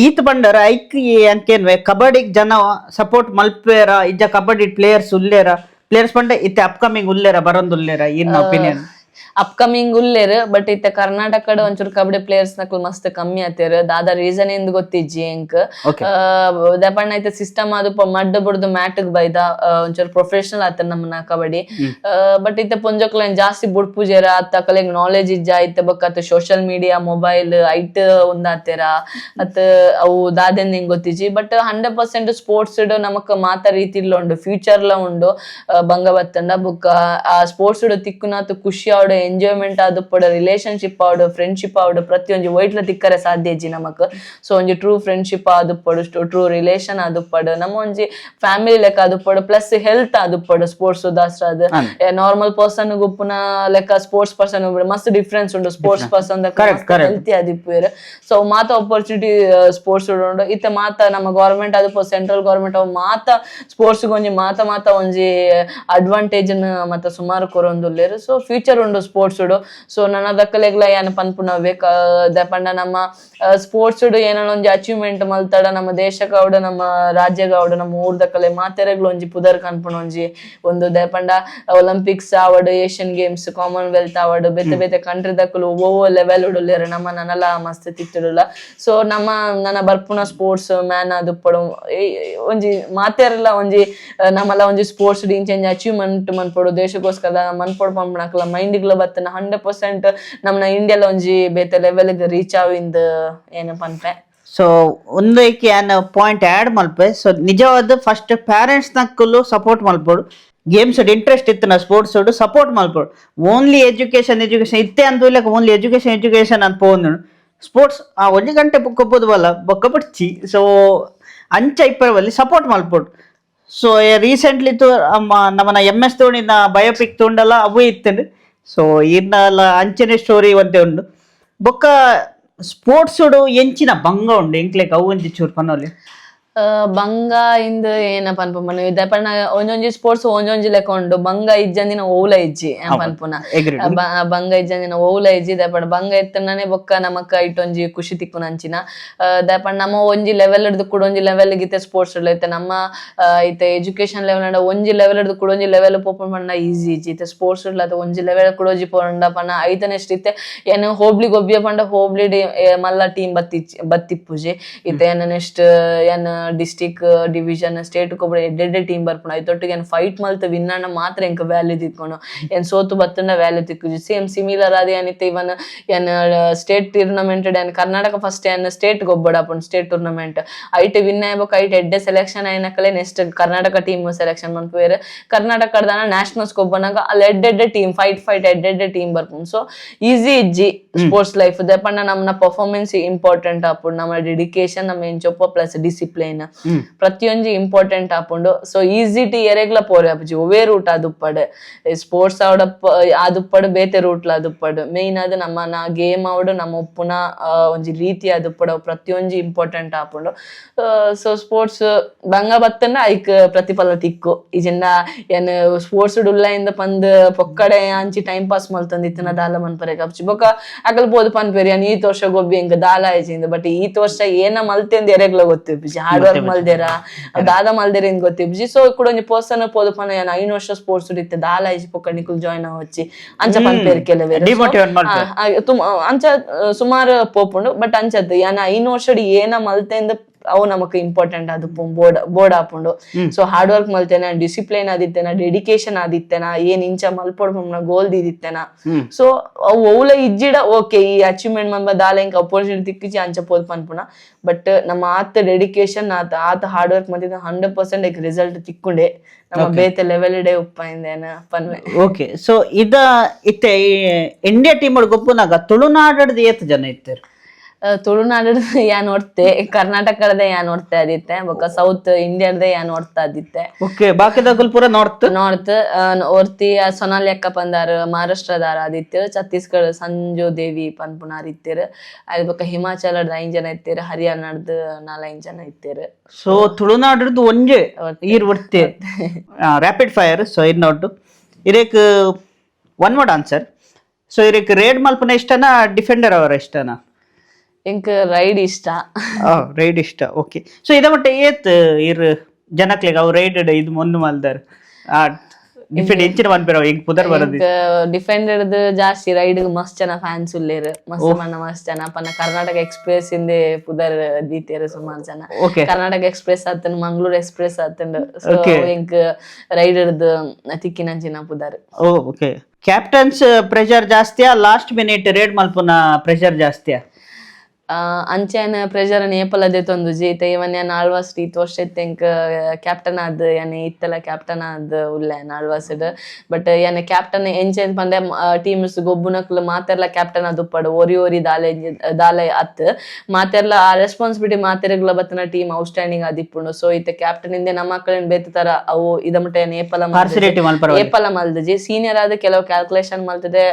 ಈತ್ ಬಂಡರ ಐಕ್ ಅಂತೇನ್ವೆ ಕಬಡ್ಡಿಗ್ ಜನ ಸಪೋರ್ಟ್ ಮಲ್ಪೇರ ಇಜ್ಜ ಕಬಡ್ಡಿ ಪ್ಲೇಯರ್ಸ್ ಬಂಡ ಇತ್ತೆ ಅಪ್ಕಮಿಂಗ್ ಉಲ್ಲೇರ ಬರೋದು ಉಲ್ಲೇರ ಇನ್ ಒಪಿನಿಯನ್ ಅಪ್ಕಮಿಂಗ್ ಉಲ್ಲೇರ್ ಬಟ್ ಇತ್ತೆ ಕರ್ನಾಟಕದ ಒಂಚೂರು ಕಬಡ್ಡಿ ಪ್ಲೇಯರ್ಸ್ ನಕಲ್ ಮಸ್ತ್ ಕಮ್ಮಿ ಆತೇರ್ ದಾದ ರೀಸನ್ ಎಂದ್ ಗೊತ್ತಿಜ್ಜಿ ಎಂಕ್ ದಪಣ್ಣ ಐತೆ ಸಿಸ್ಟಮ್ ಅದು ಮಡ್ ಬುಡ್ದು ಮ್ಯಾಟ್ ಬೈದ ಒಂಚೂರು ಪ್ರೊಫೆಷನಲ್ ಆತ ನಮ್ಮನ ಕಬಡ್ಡಿ ಬಟ್ ಇತ್ತೆ ಪೊಂಜೋಕ್ಲ ಜಾಸ್ತಿ ಬುಡ್ ಪೂಜೆರ ಅತ್ತ ಕಲೆಗ್ ನಾಲೆಜ್ ಇಜ್ಜ ಐತೆ ಬಕ್ಕ ಸೋಷಿಯಲ್ ಮೀಡಿಯಾ ಮೊಬೈಲ್ ಐಟ್ ಒಂದಾತೇರ ಅತ್ ಅವು ದಾದೆಂದ್ ಹೆಂಗ್ ಗೊತ್ತಿಜ್ಜಿ ಬಟ್ 100% ಸ್ಪೋರ್ಟ್ಸ್ ನಮಕ್ ಮಾತ ರೀತಿಲ ಉಂಡು ಫ್ಯೂಚರ್ ಲ ಉಂಡು ಬಂಗ ಬತ್ತಂಡ ಬುಕ್ಕ ಆ ಸ್ಪೋರ್ಟ್ಸ್ ತಿಕ್ಕುನಾತು ಖುಷಿ ಆವಡು ಎಂಜಾಯ್ಮೆಂಟ್ ಆದುಪ್ಪಡು ರಿಲೇಶನ್ಶಿಪ್ ಆವಡು ಫ್ರೆಂಡ್ಶಿಪ್ ಆವಡು ಪ್ರತಿಯೊಂಜಿ ವೈಟ್ಲ ತಿಕ್ಕರೆ ಸಾಧ್ಯ ಇಜ್ಜಿ ನಮಕ್ ಸೊ ಒಂಜಿ ಟ್ರೂ ಫ್ರೆಂಡ್ಶಿಪ್ ಆದುಪ್ಪಡು ಟ್ರೂ ರಿಲೇಶನ್ ಆದುಪ್ಪಡು ನಮ್ಮ ಒಂಜಿ ಫ್ಯಾಮಿಲಿ ಲೆಕ್ಕ ಆದುಪ್ಪಡು ಪ್ಲಸ್ ಹೆಲ್ತ್ ಆದುಪ್ಪಡು ಸ್ಪೋರ್ಟ್ಸ್ ದಾಸ್ರ ಅದು ನಾರ್ಮಲ್ ಪರ್ಸನ್ ಗುಪ್ಪುನ ಲೆಕ್ಕ ಸ್ಪೋರ್ಟ್ಸ್ ಪರ್ಸನ್ ಮಸ್ತ್ ಡಿಫ್ರೆನ್ಸ್ ಉಂಡು ಸ್ಪೋರ್ಟ್ಸ್ ಪರ್ಸನ್ ಹೆಲ್ತಿ ಆದಿಪ್ಪುವೆರ್ ಸೊ ಮಾತ ಆಪರ್ಚುನಿಟಿ ಸ್ಪೋರ್ಟ್ಸ್ ಉಂಡು ಇತ್ತೆ ಮಾತ ನಮ್ಮ ಗವರ್ಮೆಂಟ್ ಆದುಪ್ಪ ಸೆಂಟ್ರಲ್ ಗವರ್ಮೆಂಟ್ ಅವು ಮಾತ ಸ್ಪೋರ್ಟ್ಸ್ ಒಂಜಿ ಮಾತ ಒಂಜಿ ಅಡ್ವಾಂಟೇಜ್ ಮತ್ತ ಸುಮಾರು ಕೊರೊಂದುಲ್ಲೇರು ಸೊ ಫ್ಯೂಚರ್ ಉಂಡು ಸ್ಪೋರ್ಟ್ಸ್ ಸೊ ನನ್ನ ದಕ್ಕಲೆಗ್ಲ ಏನ್ ಪನ್ಪುನ ದಪಂಡ ನಮ್ಮ ಸ್ಪೋರ್ಟ್ಸ್ ಏನೋ ಒಂಜಿ ಅಚೀವ್ಮೆಂಟ್ ಮಲ್ತಡ ನಮ್ಮ ದೇಶಗೌಡ ನಮ್ಮ ರಾಜ್ಯಗೌಡ ನಮ್ಮ ಊರ್ ದಕ್ಕಲೆ ಮಾತೆರೆಗ್ಲು ಒಂಜಿ ಪುದರ್ ಕನ್ಪುನ ಒಂದು ದಪಂಡ ಒಲಿಂಪಿಕ್ಸ್ ಆವಡ್ ಏಷ್ಯನ್ ಗೇಮ್ಸ್ ಕಾಮನ್ವೆಲ್ತ್ ಆವಡ್ ಬೇತೆ ಕಂಟ್ರಿ ದಕ್ಕಲು ಓವೋ ಲೆವೆಲ್ ಉಡುಲ್ಲೇರ ನಮ್ಮ ನನಲ ಮಸ್ತ್ ತಿತ್ತಿಡುಲ್ಲ ಸೊ ನನ್ನ ಬರ್ಪುನ ಸ್ಪೋರ್ಟ್ಸ್ ಮ್ಯಾನ್ ಆದುಪ್ಪಡು ಒಂಜಿ ಮಾತೆರೆಲ್ಲ ಒಂಜಿ ನಮ್ಮಲ್ಲ ಒಂಜಿ ಸ್ಪೋರ್ಟ್ಸ್ ಇಂಚೆಂಜ್ ಅಚೀವ್ಮೆಂಟ್ ಮನ್ಪೊಡು ದೇಶಗೋಸ್ಕರ ಮನ್ಪೊಡು ಪಂಪಣಕ್ಲ ಮೈಂಡಿಗ್ಲ ಬತ್ತನ 100% ನಮ್ಮನ ಇಂಡಿಯಾಲ ಒಂಜಿ ಬೇತೆ ಲೆವೆಲ್ ರೀಚ್ ಆವಿಂದ ಏನು ಪನ್ಪೆ ಸೊ ಒಂದು ಏನ್ ಪಾಯಿಂಟ್ ಆಡ್ ಮಲ್ಪೆ ಸೊ ನಿಜವಾದ ಫಸ್ಟ್ ಪೇರೆಂಟ್ಸ್ ನಕ್ಕಲು ಸಪೋರ್ಟ್ ಮಲ್ಪೋಡು ಗೇಮ್ಸ್ ಇಂಟ್ರೆಸ್ಟ್ ಇತ್ತು ನಾ ಸ್ಪೋರ್ಟ್ಸ್ ಸಪೋರ್ಟ್ ಮಲ್ಪೋಡು ಓನ್ಲಿ ಎಜುಕೇಶನ್ ಇತ್ತೆ ಅಂತ ಓನ್ಲಿ ಎಜುಕೇಶನ್ ಅಂತ ಪೋಂದು ಸ್ಪೋರ್ಟ್ಸ್ ಒಂಜಿ ಗಂಟೆ ಬೊಕ್ಕೊಪ್ಪೋದು ಬಲ್ಲ ಬೊಕ್ಕ ಬಿಡ್ಚಿ ಸೊ ಅಂಚ ಇಪ್ಪರಲ್ಲಿ ಸಪೋರ್ಟ್ ಮಲ್ಪೊಡು. ಸೊ ರೀಸೆಂಟ್ಲಿ ನಮ್ಮನ MS ಧೋನಿನ ಬಯೋಪಿಕ್ ತಗೊಂಡಲ್ಲ ಅವು ಇತ್ತಂಡು. ಸೊ ಇನ್ನಲ್ಲ ಅಂಚನೆ ಸ್ಟೋರಿ ಒಂದೇ ಉಂಡು ಬೊಕ್ಕ ಸ್ಪೋರ್ಟ್ಸ್ ಎಂಚಿನ ಭಂಗ ಉಂಡು ಎಂಕ್ಲೆಗ್ ಅವು ಒಂಜಿ ಚೂರು ಪನ್ನೋಲಿ. ಬಂಗ ಇಂದು ಏನಪ್ಪ ಅನ್ಪುನ ದಯಪಣ್ಣ ಒಂಜೊಂಜಿ ಸ್ಪೋರ್ಟ್ಸ್ ಒಂಜೊಂಜಿ ಲೆಕ್ಕ ಉಂಡು. ಬಂಗ ಇಜ್ಜಂದಿನ ಓವುಲ ಇಜ್ಜಿ ಅನ್ಪುನ ಬಂಗ ಇಜ್ಜಂದಿನ ಓವುಲ ಇಜ್ಜಿ ದಯಪಣ್ಣ ಬಂಗ ಎತ್ತನೇ ಬೊಕ್ಕ ನಮಕ್ ಇಟ್ಟೊಂಜಿ ಖುಷಿ ತಿಕ್ಕು ನಂಚಿನ ದಯಪಣ್ಣ ನಮ್ಮ ಒಂಜಿ ಲೆವೆಲ್ ಹಿಡ್ದು ಕೂಡ ಒಂಜಿ ಲೆವೆಲ್ ಗಿತ್ತೆ ಸ್ಪೋರ್ಟ್ಸ್ ಐತೆ ನಮ್ಮ ಐತೆ ಎಜುಕೇಶನ್ ಲೆವೆಲ್ ಒಂಜಿ ಲೆವೆಲ್ ಹಿಡ್ದು ಕೂಡ ಒಂಜಿ ಲೆವೆಲ್ ಪೋಪನ್ ಪಂಡ ಈಸಿ ಇಜ್ಜಿ ಇತ್ತೆ ಸ್ಪೋರ್ಟ್ಸ್ ಇಡ್ಲ ಒಂಜಿ ಲೆವೆಲ್ ಕುಡೋಜಿ ಪಂಡ ಪಣ್ಣ ಐತನೆಸ್ಟ್ ಇತ್ತೆ ಏನು ಹೋಬ್ಳಿ ಗೊಬ್ಬಿಯ ಪಂಡ ಹೋಬ್ಳಿ ಮಲ್ಲ ಟೀಮ್ ಬತ್ತಿಪ್ಪುಜಿ ಇತ್ತೆ ಏನು ನೆಕ್ಸ್ಟ್ ಏನು ಡಿಸ್ಟಿಕ್ ಡಿವಿಷನ್ ಸ್ಟೇಟ್ ಕೊಬ್ಬರ ಎಡ್ಡೆಡ್ಡೆ ಟೀಮ್ ಬರ್ಪುಣ ಐತೊಟ್ಟಿಗೆ ಏನು ಫೈಟ್ ಮಲ್ತ ವಿನ್ನಣ್ಣ ಮಾತ್ರ ಎಂಕ ವ್ಯಾಲ್ಯೂ ತಿಕ್ಕೊಂಡು ಏನು ಸೋತು ಬತ್ತಂಡ ವ್ಯಾಲ್ಯೂ ತಿಕ್ಕುಜಿ ಸೇಮ್ ಸಿಮಿಲರ್ ಆದ ಏನಿತ್ತು ಇವನ್ ಏನು ಸ್ಟೇಟ್ ಟೂರ್ನಮೆಂಟ್ ಏನು ಕರ್ನಾಟಕ ಫಸ್ಟ್ ಏನು ಸ್ಟೇಟ್ ಗೊಬ್ಬಡಪ್ಪು ಸ್ಟೇಟ್ ಟೂರ್ನಮೆಂಟ್ ಐಟ್ ವಿನ್ ಆಗ್ಬೇಕು ಐಟ್ ಎಡ್ಡೆ ಸೆಲೆಕ್ಷನ್ ಆಯ್ನಕಲೆ ನೆಕ್ಸ್ಟ್ ಕರ್ನಾಟಕ ಟೀಮ್ ಸೆಲೆಕ್ಷನ್ ಮನ್ಪುವೇರು ಕರ್ನಾಟಕದ ನ್ಯಾಷನಲ್ಸ್ ಗೊಬ್ಬನಾಗ ಅಲ್ಲಿ ಎಡ್ಡೆಡ್ಡೆ ಟೀಮ್ ಫೈಟ್ ಎಡ್ಡೆಡ್ಡೆ ಟೀಮ್ ಬರ್ಪುಣ್ ಸೊ ಈಸಿ ಇಜ್ಜಿ ಸ್ಪೋರ್ಟ್ಸ್ ಲೈಫ್ ದಯಪಂಡ ನಮ್ಮನ ಪರ್ಫಾರ್ಮೆನ್ಸ್ ಇಂಪಾರ್ಟೆಂಟ್ ಆಪುಂಡು ನಮ್ಮ ಡೆಡಿಕೇಶನ್ ನಮ್ಮ ಎಂಚೊಪ್ಪ ಪ್ಲಸ್ ಡಿಸಿಪ್ಲೈನ್ ಪ್ರತಿಯೊಂದು ಇಂಪಾರ್ಟೆಂಟ್ ಆಪುಂಡು ಸೊ ಈಸಿ ಟಿ ಎರೆಗ್ಲ ಪೋರೆ ಆಪುಜಿ ಒವೇ ರೂಟ್ ಆದುಪ್ಪಡು ಸ್ಪೋರ್ಟ್ಸ್ ಆದುಪ್ಪಡು ಬೇತೆ ರೂಟ್ಲ ಆದುಪ್ಪಡು ಮೇಯ್ನ್ ಅದು ನಮ್ಮ ಗೇಮ್ ಆವಡು ನಮ್ಮ ಉಪ್ಪುನ ಒಂಜಿ ರೀತಿ ಆದುಪ್ಪಡು ಪ್ರತಿಯೊಂದು ಇಂಪಾರ್ಟೆಂಟ್ ಆಪುಂಡು. ಸೊ ಸ್ಪೋರ್ಟ್ಸ್ ಬಂಗ ಬತ್ತಂಡ ಐಕ್ ಪ್ರತಿಫಲ ತಿಕ್ಕು ಈಜಿಂದ ಏನು ಸ್ಪೋರ್ಟ್ಸ್ ಉಲ್ಲ ಪಂದ್ ಪೊಕ್ಕಡೆ ಅಂಚಿ ಟೈಮ್ ಪಾಸ್ ಮಲ್ತಂದಿತ್ತಿನ ದಾಲ ಮನ್ಪರೆ ಕಪ್ಚಿ ಬೊಕ್ಕ ಅಕಲ್ ಬೋದು ಪನ್ಪೇರಿ ಈ ತೋರ್ಷ ಗೊಬ್ಬಿ ಹೆಂಗ ದಾಲ ಆಯ್ಚಿಂದ ಬಟ್ ಈ ತೋರ್ಷ ಏನ ಮಲ್ತೆಂದು ಎರೆಗ್ಲ ಗೊತ್ತಿಪ್ಪಿಜಿ ಹಾರ್ಡ್ ವರ್ಕ್ ಮಲ್ದೇರ ದಾದ ಮಲ್ದೇರ ಇಂದ್ ಗೊತ್ತಿಪ್ಪಿಜಿ ಸೊ ಕೂಡ ಒಂಜಿ ಪರ್ಸನ್ ಪೋದು ಪನ ಏನು 5 ವರ್ಷ ಸ್ಪೋರ್ಟ್ಸ್ ಉಡಿತ್ತೆ ದಾಲ ಆಯ್ಚಿ ಪೊಕ್ಕ ನಿಕುಲ್ ಜಾಯ್ನ್ ಆವಚ್ಚಿ ಅಂಚ ಪನ್ಪೇರಿ ಕೆಲವೇ ಅಂಚ ಸುಮಾರು ಪೋಪುಂಡು ಬಟ್ ಅಂಚದ್ ಏನ 5 ವರ್ಷ ಏನ ಮಲ್ತೆಂದು ಅವು ನಮಕ್ ಇಂಪಾರ್ಟೆಂಟ್ ಅದು ಬೋರ್ಡ್ ಹಾಪುಂಡು. ಸೊ ಹಾರ್ಡ್ ವರ್ಕ್ ಮಲ್ತೇನ ಡಿಸಿಪ್ಲೈನ್ ಆದಿತ್ತೇನ ಡೆಡಿಕೇಶನ್ ಆದಿತ್ತೇನ ಏನ್ ಇಂಚ ಮಲ್ಪೊಡ್ ಗೋಲ್ ದಿದಿತ್ತೇನ ಸೊ ಅವು ಓಲ ಇಜ್ಜಿಡ ಓಕೆ ಈ ಅಚೀವ್ಮೆಂಟ್ ಮಂಬ ದಾಲ ಇಂಕ ಅಪೋರ್ಚುನಿಟಿ ತಿಕ್ಕಿಚಿ ಅಂಚ ಪೋದ್ ಪನ್ಪುನ ಬಟ್ ನಮ್ಮ ಆತ ಡೆಡಿಕೇಶನ್ ಆತ ಹಾರ್ಡ್ ವರ್ಕ್ ಮತ್ತಿದ 100% ರಿಸಲ್ಟ್ ತಿಕ್ಕೊಂಡೆ ನಮ್ಮ ಬೇತೆ ಲೆವೆಲ್ ಇಡೆ ಉಪ್ಪಾಯಿಂದೇನ ಪನ್ವೆ. ಓಕೆ ಸೊ ಇತ್ತೆ ಇಂಡಿಯಾ ಟೀಮ್ ಗೊಪ್ಪುನಾಗ ತುಳುನಾಡದ ಏತ್ ಜನ ಇತ್ತೇರು? ತುಳುನಾಡದ ಯಾ ನೋಡ್ತೆ ಕರ್ನಾಟಕದ ಯಾ ನೋಡ್ತಾ ಅದಿತ್ತೆ ಬೊಕ್ಕ ಸೌತ್ ಇಂಡಿಯಾದ ಯಾ ನೋಡ್ತಾ ಅದಿತ್ತೆ. ಓಕೆ ಬಾಕಿದಾಗಲ್ ಪೂರ ನಾರ್ತ್ ಓರ್ತಿ ಸೊನಾಲಿ ಅಕ್ಕ ಪಂದಾರ ಮಹಾರಾಷ್ಟ್ರದಾರ ಆದಿತ್ಯರು ಛತ್ತೀಸ್ಗಢ ಸಂಜು ದೇವಿ ಪನ್ಪುನಾರ್ ಇತ್ತೇರು ಅದ್ ಬೊಕ್ಕ ಹಿಮಾಚಲದ 5 ಜನ ಇತ್ತೇರು ಹರಿಯಾಣದ 4-5 ಜನ ಇತ್ತೇರು. ಸೊ ತುಳುನಾಡದ ಒಂಜೆ ಈರ್ ಒಡ್ತೆ ರ್ಯಾಪಿಡ್ ಫೈರ್ ಸೊ ಇನ್ ನೋಟು ಇರೇಕ್ ಒನ್ ವರ್ಡ್ ಆನ್ಸರ್. ಸೊ ಇರೇಕ್ ರೇಡ್ ಮಲ್ಪನ ಇಷ್ಟನಾ ಡಿಫೆಂಡರ್ ಅವರ ಇಷ್ಟನಾ? ಇಂಕ್ ರೈಡ್ ಇಷ್ಟ. ರೈಡ್ ಇಷ್ಟ ಓಕೆ. ಸೊ ಇದ ಮಟ್ಟ ಏತ್ ಇರ್ ಜನಕ್ಲೆಗ್ ಅವು ರೈಡ್ ಇದು ಮೊಂದು ಮಲ್ದಾರ್ ಡಿಫೆಂಡ್ ಎಂಚಿನ ಮನ್ಪೇರ ಹಿಂಗ್ ಪುದರ್ ಬರದಿ ಡಿಫೆಂಡರ್ ಜಾಸ್ತಿ ರೈಡ್ ಮಸ್ತ್ ಜನ ಫ್ಯಾನ್ಸ್ ಉಲ್ಲೇರು ಮಸ್ತ್ ಜನ ಪನ್ನ ಕರ್ನಾಟಕ ಎಕ್ಸ್ಪ್ರೆಸ್ ಇಂದೆ ಪುದರ್ ದೀತೇರು ಸುಮಾರು ಜನ. ಕರ್ನಾಟಕ ಎಕ್ಸ್ಪ್ರೆಸ್ ಆತನ್ ಮಂಗ್ಳೂರ್ ಎಕ್ಸ್ಪ್ರೆಸ್ ಆತಂಡ್ ಸೊ ಇಂಕ್ ರೈಡರ್ದು ತಿಕ್ಕಿನಂಚಿನ ಪುದರ್. ಓಕೆ ಕ್ಯಾಪ್ಟನ್ಸ್ ಪ್ರೆಷರ್ ಜಾಸ್ತಿಯಾ ಲಾಸ್ಟ್ ಮಿನಿಟ್ ರೇಡ್ ಮಲ್ಪುನ ಪ್ರೆಷರ್ ಜಾಸ್ತಿಯಾ? ಅಂಚೆನ ಪ್ರೆಷರ್ ನೇಪಲದೆ ತೊಂದುಜಿ ಇತ್ತೆ ಇವನ್ ಏನ್ ಆಳ್ವಾಸ್ ಈತ್ ವರ್ಷ ಇತ್ತೆಂಕ್ ಕ್ಯಾಪ್ಟನ್ ಆದ್ ಏನ್ ಇತ್ತಲ ಕ್ಯಾಪ್ಟನ್ ಆದ್ ಉಲ್ಲೆ ಆಳ್ವಾಸಡ್ ಬಟ್ ಏನ್ ಕ್ಯಾಪ್ಟನ್ ಎಂಚೆನ್ ಪಂಡೆ ಟೀಮ್ಸ್ ಗೊಬ್ಬುನಕ್ಲು ಮಾತೆರ್ಲ ಕ್ಯಾಪ್ಟನ್ ಅದು ಉಪ್ಪಡು ಓರಿ ದಾಲೆ ಅತ್ ಮಾತೆರ್ಲ ಆ ರೆಸ್ಪಾನ್ಸಿಬಿಲಿಟಿ ಮಾತೆರ್ಗ್ಲ ಬತ್ತನ ಟೀಮ್ ಔಟ್ಸ್ಟ್ಯಾಂಡಿಂಗ್ ಆದಿಪ್ಪುಂಡು. ಸೊ ಇತ್ತೆ ಕ್ಯಾಪ್ಟನ್ ಇಂದೆ ನಮ್ಮ ಮಕ್ಕಳೇನ್ ಬೇತ ತರ ಅವು ಇದಮಟ ಏಪಲ ಮಲ್ದಜಿ ಸೀನಿಯರ್ ಆದ ಕೆಲವು ಕ್ಯಾಲ್ಕುಲೇಷನ್ ಮಲ್ತದೆ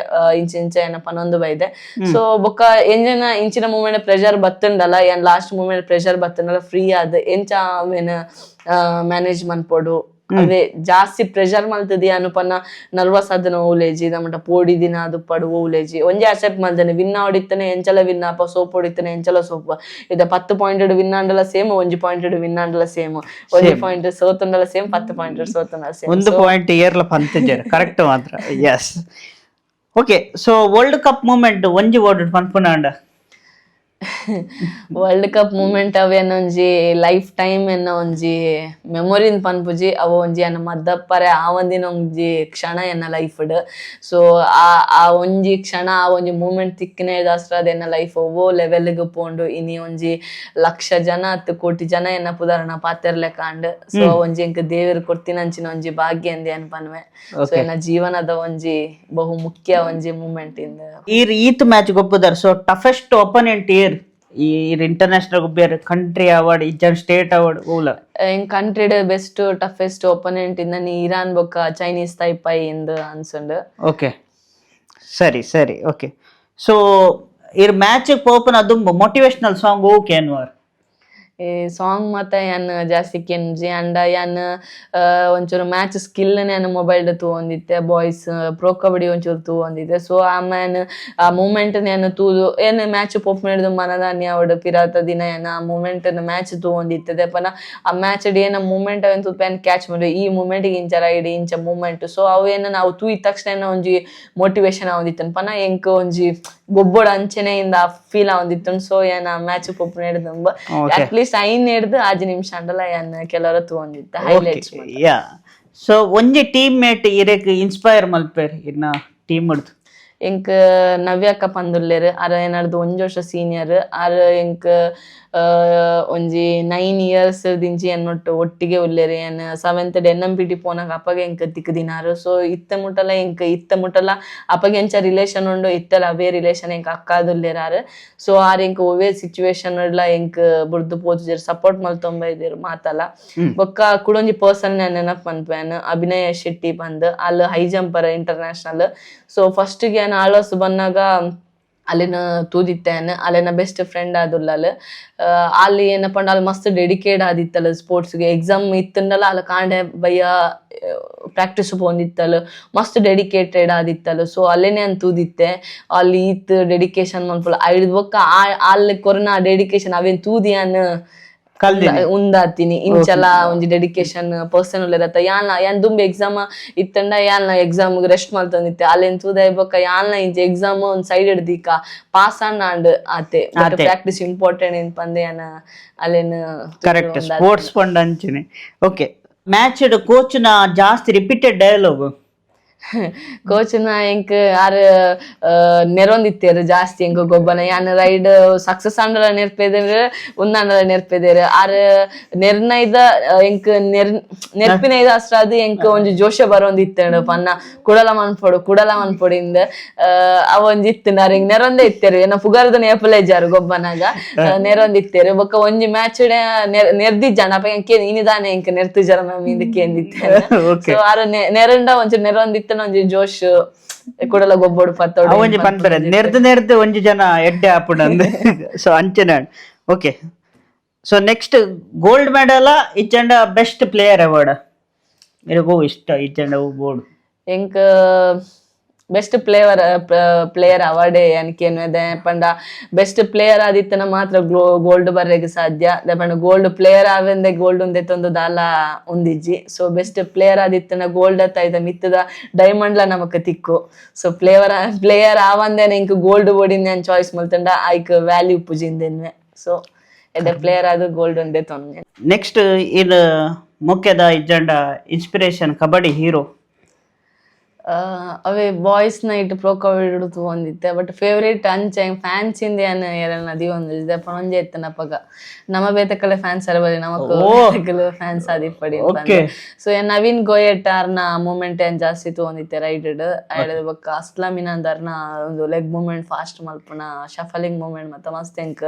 ಇಂಚ ಏನಪ್ಪ ನೊಂದು ಬೈದೆ. ಸೊ ಬೊಕ್ಕ ಎಂಜಿನ ಇಂಚಿನ ಮೂಮೆಂಟ್ ಪ್ರೆಷರ್ ಬತ್ತಂಡಲ್ಲ ಏನ್ ಲಾಸ್ಟ್ ಮೂಮೆಂಟ್ ಪ್ರೆಷರ್ ಬತ್ತಂಡಲ್ಲ ಫ್ರೀ ಆದ ಎಂಚ ಅವೇನ್ ಮ್ಯಾನೇಜ್ ಮನ್ಪೊಡು ಅವೇ ಜಾಸ್ತಿ ಪ್ರೆಷರ್ ಮಲ್ತದಿ ಅನುಪನ್ನ ನರ್ವಸ್ ಆದನ ಓಲೇಜಿ ನಮ್ಮಟ ಪೋಡಿ ದಿನ ಅದು ಪಡು ಓಲೇಜಿ ಒಂಜೆ ಅಕ್ಸೆಪ್ಟ್ ಮಲ್ತಾನೆ ವಿನ್ ಹೊಡಿತಾನೆ ಎಂಚಲ ವಿನ್ ಅಪ್ಪ ಸೋಪ್ ಹೊಡಿತಾನೆ ಎಂಚಲ ಸೋಪ್ ಇದ 10 ಪಾಯಿಂಟ್ ವಿನ್ ಆಂಡಲ ಸೇಮ್ 1 ಪಾಯಿಂಟ್ ವಿನ್ ಆಂಡಲ ಸೇಮ್ 1 ಪಾಯಿಂಟ್ ಸೋತಂಡಲ ಸೇಮ್ 10 ಪಾಯಿಂಟ್ ಸೋತಂಡಲ ಸೇಮ್ 1 ಪಾಯಿಂಟ್ ಏರ್ಲ ಪಂತಜರ ಕರೆಕ್ಟ್ ಮಾತ್ರ yes. Okay so world cup moment ಒಂಜಿ ವರ್ಡ್ ಪನ್ಪುನಾಂಡ ವರ್ಲ್ಡ್ ಕಪ್ ಮೂಮೆಂಟ್ ಅವೇನ ಒಂಜಿ ಲೈಫ್ ಟೈಮ್ ಎನ್ನ ಒಂಜಿ ಮೆಮೊರಿನ್ ಪನ್ಪುಜಿ ಅವು ಒಂಜಿ ಅನ್ನ ಮದ್ದಪ್ಪರೆ ಆ ಒಂದಿನ ಒಂಜಿ ಕ್ಷಣ ಎನ್ನ ಲೈಫ್ಡ್. ಸೊ ಆ ಒಂಜಿ ಕ್ಷಣ ಆ ಒಂಜಿ ಮೂಮೆಂಟ್ ತಿಕ್ಕನೆ ದಾಸ್ಟ್ರಾದ ಎನ್ನ ಲೈಫ್ ಒವ್ವೋ ಲೆವೆಲ್ಗ್ ಪೋಂಡು ಇನಿ ಒಂಜಿ 1,00,000 ಜನ 10 ಕೋಟಿ ಜನ ಎನ್ನ ಪುದಾರನ ಪಾತೆರ್ಲೆ ಕಾಂಡ್. ಸೊ ಒಂಜಿ ಎಂಕ್ ದೇವರು ಕೊರ್ತಿನಂಚಿನ ಒಂಜಿ ಭಾಗ್ಯ ಎಂದೆ ಅನ್ಪನ್ವೆ. ಸೊ ಎನ್ನ ಜೀವನದ ಒಂಜಿ ಬಹು ಮುಖ್ಯ ಒಂಜಿ ಮೂಮೆಂಟ್ ಇಂದ ಈತ್ ಮ್ಯಾಚ್ ಗೊಪ್ಪುದಾರ. ಸೊ ಟಫೆಸ್ಟ್ ಒಪೋನೆಂಟ್ ಇಂಟರ್ನ್ಯಾಷನಲ್ ಗೊಬ್ಬರ ಕಂಟ್ರಿ ಅವಾರ್ಡ್ ಇಜ್ಜನ್ ಸ್ಟೇಟ್ ಅವಾರ್ಡ್ ಓಲ ಎಂಕ್ ಕಂಟ್ರಿಡ್ ಬೆಸ್ಟ್ ಟಫೆಸ್ಟ್ ಒಪೋನೆಂಟ್ ಇಂದ ನೀ ಇರಾನ್ ಬೊಕ್ಕ ಚೈನೀಸ್ ತೈಪೈ ಇಂದ ಅನ್ಸುಂಡು. ಓಕೆ ಸರಿ ಓಕೆ. ಸೊ ಮ್ಯಾಚ್ ಪೋಪನ ಅದು ಮೋಟಿವೇಶನಲ್ ಸಾಂಗ್ ಓಕೆ ಅನ್ವಾರ್ ಈ ಸಾಂಗ್ ಮಾತ ಯಾನ್ ಜಾಸ್ತಿ ಕೆನ್ಜಿ ಅಂಡ ಯಾನ್ ಒಂಚೂರು ಮ್ಯಾಚ್ ಸ್ಕಿಲ್ ನಾನು ಮೊಬೈಲ್ ತೂಂದಿತ್ತೆ ಬಾಯ್ಸ್ ಪ್ರೊ ಕಬಡ್ಡಿ ಒಂಚೂರು ತೂಂದಿತ್ತೆ. ಸೊ ಆಮೇಲೆ ಆ ಮೂಮೆಂಟ್ ನಾನು ತೂದು ಏನು ಮ್ಯಾಚ್ ಪೋಪ್ ಮಾಡಿದ್ದು ಮನದಾನ್ಯ ಅವಡು ಪಿರಾತ ದಿನ ಏನ ಆ ಮೂಮೆಂಟ್ ಮ್ಯಾಚ್ ತೂಂದಿತ್ತದೆ ಪನ ಆ ಮ್ಯಾಚ್ ಏನ ಮೂಮೆಂಟ್ ಅವೇನು ತುಪ್ಪ ಕ್ಯಾಚ್ ಮಾಡಿ ಈ ಮೂಮೆಂಟಿಗೆ ಇಂಚರ ಇಡಿ ಇಂಚ ಮೂಮೆಂಟ್. ಸೊ ಅವೇನು ನಾವು ತೂಯಿದ ತಕ್ಷಣ ಒಂಜಿ ಮೋಟಿವೇಶನ್ ಆವಂದಿತ್ತು ಪನ ಎಂಕ್ ಒಂಜಿ ಗೊಬ್ಬೊಡ ಅಂಚನೆಯಿಂದ ಫೀಲ್ ಆವಂದಿತ್ತು. ಸೊ ಏನ ಮ್ಯಾಚ್ ಪೋಪ್ ಮಾಡಿದಂಬ ಅಟ್ಲೀಸ್ಟ್ ಐನ್ ಹಿಡ್ದು 5 ನಿಮಿಷ ಅಂಡಲ್ಲ ಏನ್ ಕೆಲವರ ತೂಂದಿತ್ತ ಹೈಲೈಟ್ಸ್. ಯಾ ಸೊ ಒಂಜಿ ಟೀಮ್ ಮೇಟ್ ಇರೆಕ್ ಇನ್ಸ್ಪೈರ್ ಮಲ್ಪೇರ್ ಇನ್ನ ಟೀಮ್ ಹಿಡ್ದು ಎಂಕ್ ನವ್ಯಕ್ಕ ಪಂದುಲ್ಲೇರ್ ಅರ ಏನಾರ್ದು 1 ವರ್ಷ ಸೀನಿಯರ್ ಅರ್ ಎಂಕ್ ಒಂಜಿ 9 years ದಿಂಚಿ ಎನ್ನೊಟ್ಟು ಒಟ್ಟಿಗೆ ಉಲ್ಲೇರು ಏನ್ 7th NMPT ಪೋನಾಗ ಅಪ್ಪಗೆ ಎಂಕ್ ತಿಕ್ಕದಿನಾರು. ಸೊ ಇತ್ತ ಮುಟ್ಟಲ ಅಪ್ಪಗೆ ಎಂಚ ರಿಲೇಷನ್ ಉಂಡು ಇತ್ತಲ ಅವೇ ರಿಲೇಷನ್ ಎಂಕ್ ಅಕ್ಕಾದುಲ್ಲೇರಾರು. ಸೊ ಆರ್ ಎಂಕ್ ಒವೇ ಸಿಚುವೇಶನ್ ಎಂಕ್ ಬುಡ್ದು ಪೋತುಜೇರ್ ಸಪೋರ್ಟ್ ಮಲ್ತೊಂಬ ಇದ್ದೀರು ಮಾತಲ್ಲ. ಬೊಕ್ಕ ಕುಡೊಂಜಿ ಪರ್ಸನ್ ನಾನು ನೆನಪು ಪನ್ಪೇನ್ ಅಭಿನಯ ಶೆಟ್ಟಿ ಬಂದ್ ಅಲ್ಲಿ high jumper international. So first ಗೆ ನಾನು ಆಳ್ವಾಸ್ ಬಂದಾಗ ಅಲ್ಲಿನ ತೂದಿತ್ತೇನ್ ಅಲ್ಲಿನ ಬೆಸ್ಟ್ ಫ್ರೆಂಡ್ ಆದುಲ್ಲಲ್ ಅಲ್ಲಿ ಏನಪ್ಪ ಅಲ್ಲಿ ಮಸ್ತ್ ಡೆಡಿಕೇಟ್ ಆದಿತ್ತಲ್ಲ ಸ್ಪೋರ್ಟ್ಸ್ಗೆ. ಎಕ್ಸಾಮ್ ಇತ್ತಂಡಲ್ಲ ಅಲ್ಲಿ ಕಾಂಡೆ ಬಯ್ಯ ಪ್ರಾಕ್ಟೀಸ್ ಪೋಂದಿತ್ತಲ್ಲ ಮಸ್ತ್ ಡೆಡಿಕೇಟೆಡ್ ಆದಿತ್ತಲ್ಲ. ಸೊ ಅಲ್ಲೇನೆ ಅಂತ ತೂದಿತ್ತೆ ಅಲ್ಲಿ ಈತ್ ಡೆಡಿಕೇಶನ್ ಮನ್ಪುಲ್ಲ ಐದ್ ಬೊಕ್ಕ ಅಲ್ಲಿ ಕೊರೋನಾ ಡೆಡಿಕೇಶನ್ ಅವೇನ್ ತೂದಿಯನ್ ಉಂದಾತೀನಿ ಇಂಚಲ ಒಂಜಿ ಡೆಡಿಕೇಶನ್ ಪರ್ಸನಲ್ ಇರತ್ತ. ಯಾನ್ ದುಂಬಿ ಎಕ್ಸಾಮ್ ಇತ್ತಂಡ ಯಾನ್ ಎಕ್ಸಾಮ್ ರೆಸ್ಟ್ ಮಲ್ತಂದಿತ್ತೆ ಅಲ್ಲೇನ್ ತೂದ ಬೊಕ್ಕ ಯಾನ್ ಇಂಚ ಎಕ್ಸಾಮ್ ಒಂದ್ ಸೈಡ್ ಹಿಡ್ದಿಕ್ಕ ಪಾಸ್ ಅಂಡ್ ಆತೆ ಪ್ರಾಕ್ಟೀಸ್ ಇಂಪಾರ್ಟೆಂಟ್ ಏನ್ ಪಂದೆ ಯಾನ ಅಲ್ಲೇನು ಕರೆಕ್ಟ್ ಸ್ಪೋರ್ಟ್ಸ್ ಫಂಡ್ ಅಂಚಿನಿ. ಓಕೆ ಮ್ಯಾಚ್ ಕೋಚ್ ನ ಜಾಸ್ತಿ ರಿಪೀಟೆಡ್ ಡಯಲಾಗ್ ಕೋಚ್ನ ಎಂಕ್ ಆರ್ ನೆರೊಂದಿತ್ತೇರು ಜಾಸ್ತಿ ಎಂಕ್ ಗೊಬ್ಬನ ಯಾನ್ ರೈಡ್ ಸಕ್ಸಸ್ ಅಂಡಲ ನೆರ್ಪೆದೇರು ಉಂದಂಡಲ ನೆರ್ಪೆದೇರು ಆರ್ ನೆರ್ನೈದ ಎಂಕ್ ನೆರ್ಪಿನೈದ ಅಷ್ಟಾದ್ ಎಂಕ್ ಒಂಜಿ ಜೋಶ ಬರೋಂದಿತ್ತೇಳು ಪನ್ನ ಕುಡಲ ಮನ್ಪೊಡಿಂದ ಅವೊಂಜಿತ್ತು ಆರ್ ಎಂಕ್ ನೆರೊಂದೇ ಇತ್ತೇರು ಏನ ಪುಗಾರದ ನೇಪಲೇಜಾರು ಗೊಬ್ಬನಾಗ ನೆರೊಂದಿತ್ತೇರು ಬೊಕ್ಕ ಒಂಜಿ ಮ್ಯಾಚ್ ನೆರ್ದಿಜ್ಜಾಣ ಅಪ್ಪ ಎಂಕ್ ಇನಿದಾನೆ ಎಂಕ್ ನೆರ್ತಿಜಾರ ಮ್ಯಾಮ್ ಇಂದಕ್ಕೆ ಎಂದಿತ್ತೇನೆ. ಸೊ ಆರ್ ನೆರಂಡ ಒಂಚೂರು ನೆರೊಂದಿತ್ತ ಒಂಜಿ ಜೋಶ್ ಕೂಡಲ ಗೊಬ್ಬೊಡು ಪತ್ತೋಡು ಒಂಜಿ ಪನ್ಪರೆ ನೆರ್ದು ಒಂಜಿ ಜನ ಎಡ್ಡೆ ಆಪುಂಡು. ಸೊ ಅಂಚನೆ okay. So next gold medal ಇಚ್ಚಂಡ ಬೆಸ್ಟ್ ಪ್ಲೇಯರ್ ಅವಾರ್ಡ್ ಇರಗೋ ಇಷ್ಟ ಇಚ್ಚಂಡ ಬೋರ್ಡ್ ಎಂಕ್ ಬೆಸ್ಟ್ ಪ್ಲೇಯರ್ ಅವಾರ್ಡ್ ಏನಕ್ಕೆ ಪಂಡ ಬೆಸ್ಟ್ ಪ್ಲೇಯರ್ ಆದಿತ್ತನ ಮಾತ್ರ ಗೋಲ್ಡ್ ಬರ್ರೆಗ್ ಸಾಧ್ಯ ಪಂಡ ಗೋಲ್ಡ್ ಪ್ಲೇಯರ್ ಆವೆಂದೆ ಗೋಲ್ಡ್ ಉಂದೆ ತೊಂದು ದಾಲ ಉಂದಿಜ್ಜಿ. ಸೊ ಬೆಸ್ಟ್ ಪ್ಲೇಯರ್ ಆದಿತ್ತನ ಗೋಲ್ಡ್ ಅತ್ತ ಮಿತ್ತದ ಡೈಮಂಡ್ಲ ನಮಕ್ ತಿಕ್ಕು. ಸೊ ಪ್ಲೇಯರ್ ಆವಂದೇನ ಇಂಕ್ ಗೋಲ್ಡ್ ಬೋಡಿನ ನಾನು ಚಾಯ್ಸ್ ಮಲ್ತಂಡ ಐಕ್ ವ್ಯಾಲ್ಯೂ ಪುಜಿಂದೆನ್ವೆ. ಸೊ ಎದೆ ಪ್ಲೇಯರ್ ಆದ್ ಗೋಲ್ಡ್ ಒಂದೇ ತೊಂದೆ. ನೆಕ್ಸ್ಟ್ ಇದು ಮುಖ್ಯದ ಇಜ್ಜಂಡ ಇನ್ಸ್ಪಿರೇಷನ್ ಕಬಡ್ಡಿ ಹೀರೋ ಅವೇ ಬಾಯ್ಸ್ ನೈಟ್ ಪ್ರೊ ಕಬಡ್ಡಿ ತೂಂದಿತ್ತೆ ಬಟ್ ಫೇವ್ರೇಟ್ ಅಂಚ ಫ್ಯಾನ್ಸ್ ಇಂದ ಏನು ಎರಲ್ ನದಿ ಒಂದಿದೆ ಪಣೊಂಜೆ ಎತ್ತನ ಪಗ ನಮ ಬೇತಕಲೆ ಫ್ಯಾನ್ಸ್ ಅರಬಲಿ ನಮಕ್ ಫ್ಯಾನ್ಸ್ ಆದಿಪ್ಪಡಿ. ಸೊ ನವೀನ್ ಗೋಯಟ್ ಆರ್ನ ಮೂಮೆಂಟ್ ಏನ್ ಜಾಸ್ತಿ ತೂಂದಿತ್ತೆ ರೈಡೆಡ್ ಐಡ್ ಬೊಕ್ಕ ಅಸ್ಲಾಮಿನಂದರ್ನ ಒಂದು ಲೆಗ್ ಮೂಮೆಂಟ್ ಫಾಸ್ಟ್ ಮಲ್ಪುನ ಶಫಲಿಂಗ್ ಮೂಮೆಂಟ್ ಮತ್ತ ಮಸ್ತ್ ಎಂಕ್